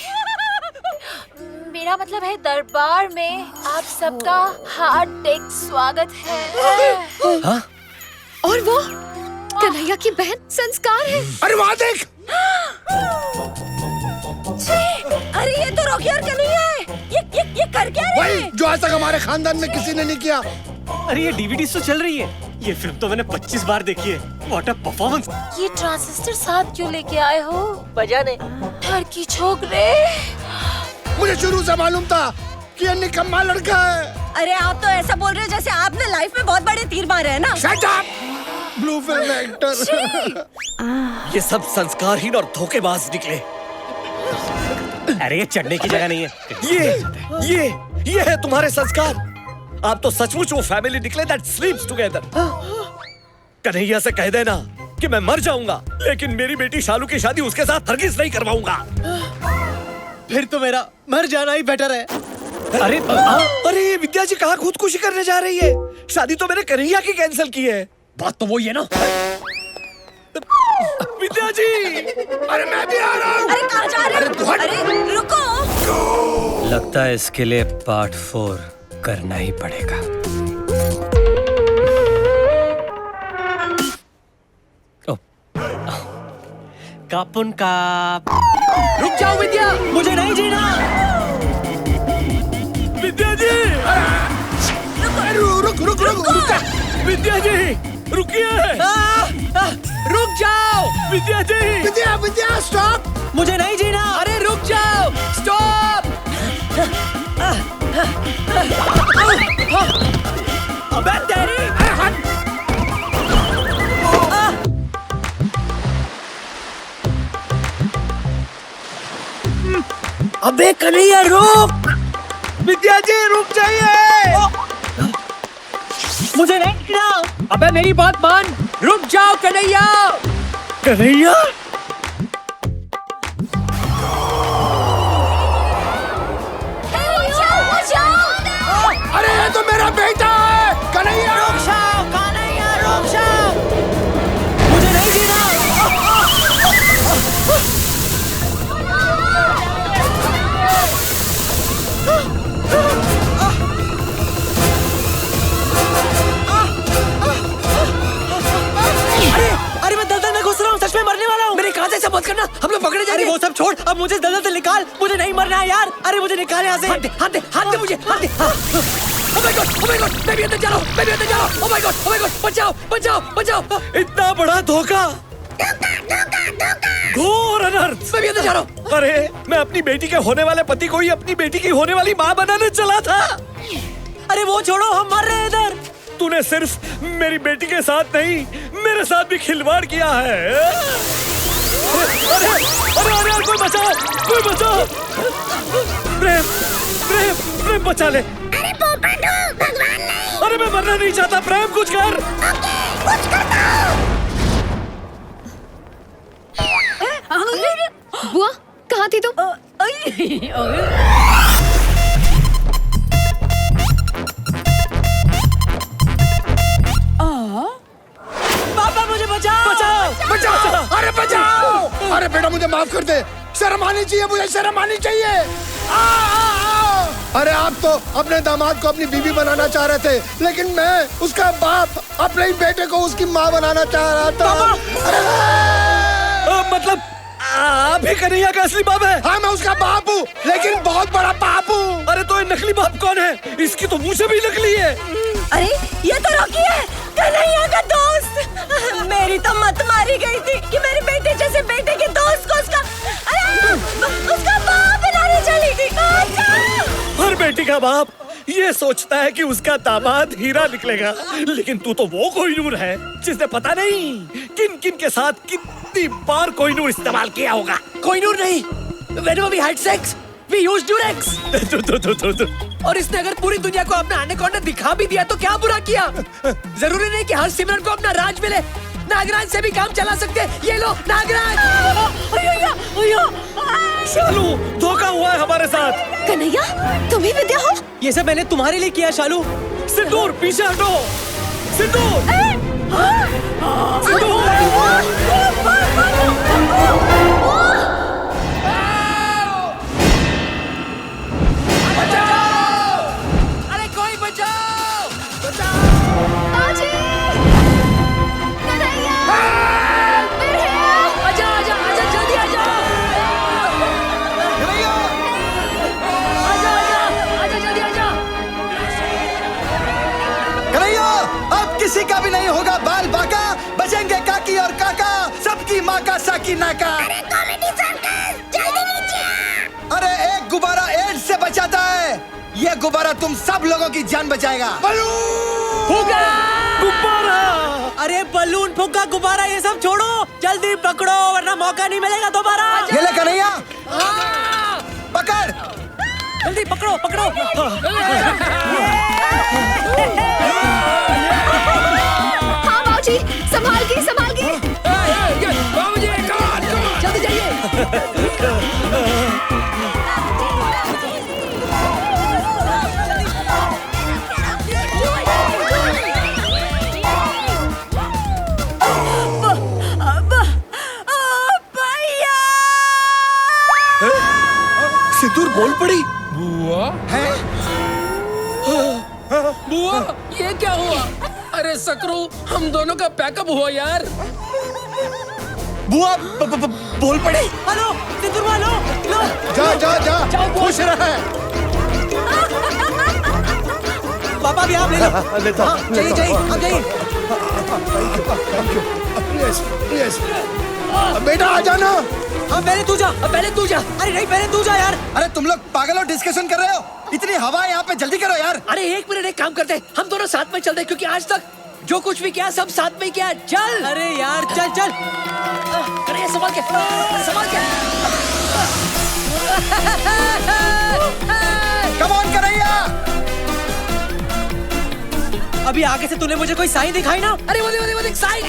मेरा मतलब है दरबार में, आप सबका हार्दिक स्वागत है। हाँ? और वो कन्हैया की बहन संस्कार है। अरे वहाँ देख। जो आज तक हमारे खानदान में किसी ने नहीं किया। अरे ये डीवीडी तो चल रही है, ये फिल्म तो मैंने 25 बार देखी है। What a performance. ये ट्रांजिस्टर साथ क्यों लेके आए हो? बजाने घर की छोकरे। मुझे शुरू से मालूम था कि ये निकम्मा लड़का है। अरे आप तो ऐसा बोल रहे हो जैसे आपने लाइफ में बहुत बड़े तीर मारे हैं ना। Shut up! Blue film actor. ये सब संस्कारहीन और धोखेबाज निकले। अरे ये चढ़ने की जगह नहीं है। ये है तुम्हारे संस्कार। आप तो सचमुच वो फैमिली निकले that sleeps together। कन्हैया से कह देना कि मैं मर जाऊंगा, लेकिन मेरी बेटी शालू की शादी उसके साथ हरगिज नहीं करवाऊंगा। फिर तो मेरा मर जाना ही बेटर है। अरे विद्या जी कहाँ खुदकुशी करने जा रही है? शादी तो मैंने कन्हैया की कैंसिल की है। बात तो वही है ना। विद्या जी, अरे मैं भी आ रहा हूँ। अरे कहाँ जा रहे हो? अरे रुको। लगता है इसके लिए पार्ट 4 करना ही पड़ेगा। कापुन काप। रुक जाओ विद्या, मुझे नहीं जीना। विद्या जी, रुक जा। विद्या जी रुकिए। रुक जाओ विद्या जी। विद्या स्टॉप। मुझे नहीं जीना। अरे रुक जाओ, स्टॉप। अबे तेरी। अबे कन्हैया रुक। विद्या जी रुक जाइए। मुझे नहीं जीना। अबे मेरी बात मान, रुक जाओ कन्हैया। कन्हैया, अरे ये तो मेरा बेटा है कन्हैया। रुक जाओ कन्हैया, रुक जाओ। मुझे नहीं जीना। अरे मैं दलदल में घुस रहा हूँ, सच में मरने वाला हूँ। मेरे कांधे से मत करना, हम लोग पकड़े जाएंगे। वो सब छोड़, अब मुझे दलदल से निकाल। मुझे नहीं मरना है यार। अरे मुझे निकाल यहाँ से। हाथ दे मुझे, हाथ दे। Oh my God, मैं भी अंदर जा रहा हूँ। Oh my God, बचाओ। इतना बड़ा धोखा, घोर अनर्थ। मैं भी अंदर जा रहा हूँ। अरे मैं अपनी बेटी के होने वाले पति को ही अपनी बेटी की होने वाली माँ बनाने चला था। अरे वो छोड़ो, हम मर रहे हैं इधर। तूने सिर्फ मेरी बेटी के साथ नहीं, मेरे साथ भी खिलवाड़ किया है। अरे कोई बचाओ। प्रेम बचा ले। अरे पोपट हो, भगवान नहीं। अरे मैं मरना नहीं चाहता। प्रेम कुछ कर। कुछ करता हूँ। बुआ कहाँ थी तुम? पापा मुझे बचाओ। अरे बचाओ। अरे बेटा मुझे माफ कर दे, शर्म आनी चाहिए, मुझे शर्म आनी चाहिए। अरे आप तो अपने दामाद को अपनी बीवी बनाना चाह रहे थे, लेकिन मैं उसका बाप अपने ही बेटे को उसकी माँ बनाना चाह रहा था। मतलब आप ही कन्हैया का असली बाप है? हाँ मैं उसका बाप हूँ, लेकिन बहुत बड़ा बाप हूँ। अरे तो ये नकली बाप कौन है? इसकी तो मुँह से भी नकली है। अरे ये तो रॉकी है, कन्हैया का दोस्त। मेरी तो मत मारी गई थी कि मेरे बेटे जैसे बेटे के दोस्त को उसका बाप बनाने चली थी। हर बेटी का बाप ये सोचता है कि उसका दामाद हीरा निकलेगा, लेकिन तू तो वो कोहिनूर है जिसने पता नहीं किन किन के साथ कितनी बार कोहिनूर इस्तेमाल किया होगा। कोहिनूर नहीं, whenever we had sex, we used Durex। और इसने अगर पूरी दुनिया को अपना एनाकोंडा दिखा भी दिया तो क्या बुरा किया? जरूरी नहीं कि हर सिमरन को अपना राज मिले। नागराज से भी काम चला सकते। ये लो नागराज। शालू, धोखा हुआ है हमारे साथ। कन्हैया, तुम ही विद्या हो? ये सब मैंने तुम्हारे लिए किया शालू। सिंदूर पीछे हटो। सिंदूर। अरे कोई बचाओ। आजा जल्दी आजा। आजा जल्दी आजा। की नाका। अरे एक गुब्बारा एड्स से बचाता है, ये गुब्बारा तुम सब लोगों की जान बचाएगा। गुब्बारा! अरे बलून, फुग्गा, गुब्बारा ये सब छोड़ो, जल्दी पकड़ो वरना मौका नहीं मिलेगा दोबारा। ये ले कन्हैया, पकड़। जल्दी पकड़ो पकड़ो। हाँ बाबूजी, संभाल के संभाल के। जल्दी जाइए। सिंदूर बोल पड़ी। बुआ बुआ, ये क्या हुआ? अरे सकरू, हम दोनों का पैकअप हुआ यार। बुआ बोल पड़ी। हेलो सिंदूर वालो, लो जा जा जा, खुश रहे। पापा भी आप ले लो। लेता हाँ, जाइए जाइए, आप जाइए। यस यस, बेटा आ जाना। हाँ पहले तू जा, पहले तू जा। अरे नहीं पहले तू जा यार। अरे तुम लोग पागल हो, डिस्कशन कर रहे हो? इतनी हवा है यहाँ पे, जल्दी करो यार। अरे एक मिनट, एक काम करते हैं, हम दोनों साथ में चलते हैं, क्योंकि आज तक जो कुछ भी किया सब साथ में किया। चल। अरे यार चल चल। अरे संभाल के, संभाल के। Come on Kanhaiya. अभी आगे से तूने मुझे कोई साइन दिखाई ना? अरे वो देख साइन।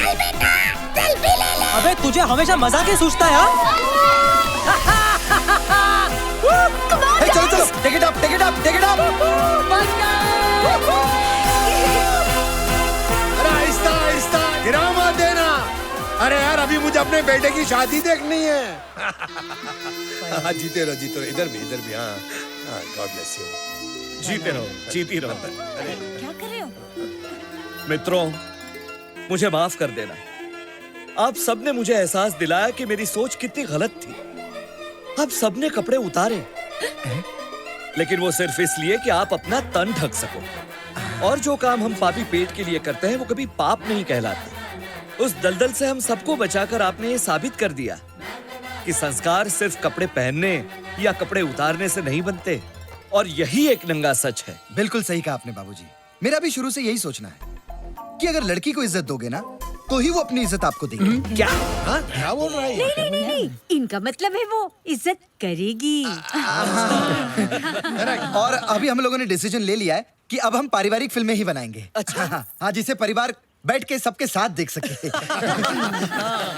अबे तुझे हमेशा मजाक ही सूझता है हाँ? Hey, चलो चलो, take it up, take it up, take it up. अरे आहिस्ता आहिस्ता, गिरा मत देना। अरे यार, अभी मुझे अपने बेटे की शादी देखनी है। हाँ, जीते रहो, इधर भी हाँ, गॉड ब्लेस यू। जीते रहो, जीती रहो। क्या कर रहे हो? मित्रों, मुझे माफ कर देना। आप सबने मुझे एहसास दिलाया कि मेरी सोच कितनी गलत थी। आप सबने कपड़े उतारे, लेकिन वो सिर्फ इसलिए कि आप अपना तन ढक सको। और जो काम हम पापी पेट के लिए करते हैं वो कभी पाप नहीं कहलाते। उस दलदल से हम सबको बचाकर आपने ये साबित कर दिया कि संस्कार सिर्फ कपड़े पहनने या कपड़े उतारने से नहीं बनते। और यही एक नंगा सच है। बिल्कुल सही कहा आपने बाबूजी। मेरा भी शुरू से यही सोचना है कि अगर लड़की को इज्जत दोगे ना, तो ही वो अपनी इज्जत आपको देगी। क्या? हाँ, क्या बोल रहा है? नहीं, इनका मतलब है वो इज्जत करेगी। और अभी हम लोगों ने डिसीजन ले लिया है कि अब हम पारिवारिक फिल्में ही बनाएंगे। अच्छा हाँ, जिसे परिवार बैठ के सबके साथ देख सके।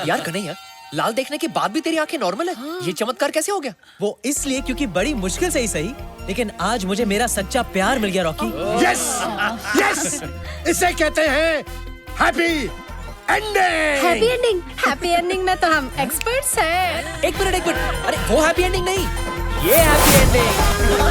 यार कन्हैया, लाल देखने के बाद भी तेरी आंखें नॉर्मल है। ये चमत्कार कैसे हो गया? वो इसलिए क्योंकि बड़ी मुश्किल से ही सही, लेकिन आज मुझे मेरा सच्चा प्यार मिल गया रॉकी। यस यस, इसे कहते हैं happy ending. Happy ending, happy ending में तो हम एक्सपर्ट्स हैं। एक मिनट, अरे वो हैप्पी एंडिंग नहीं, ये हैप्पी एंडिंग।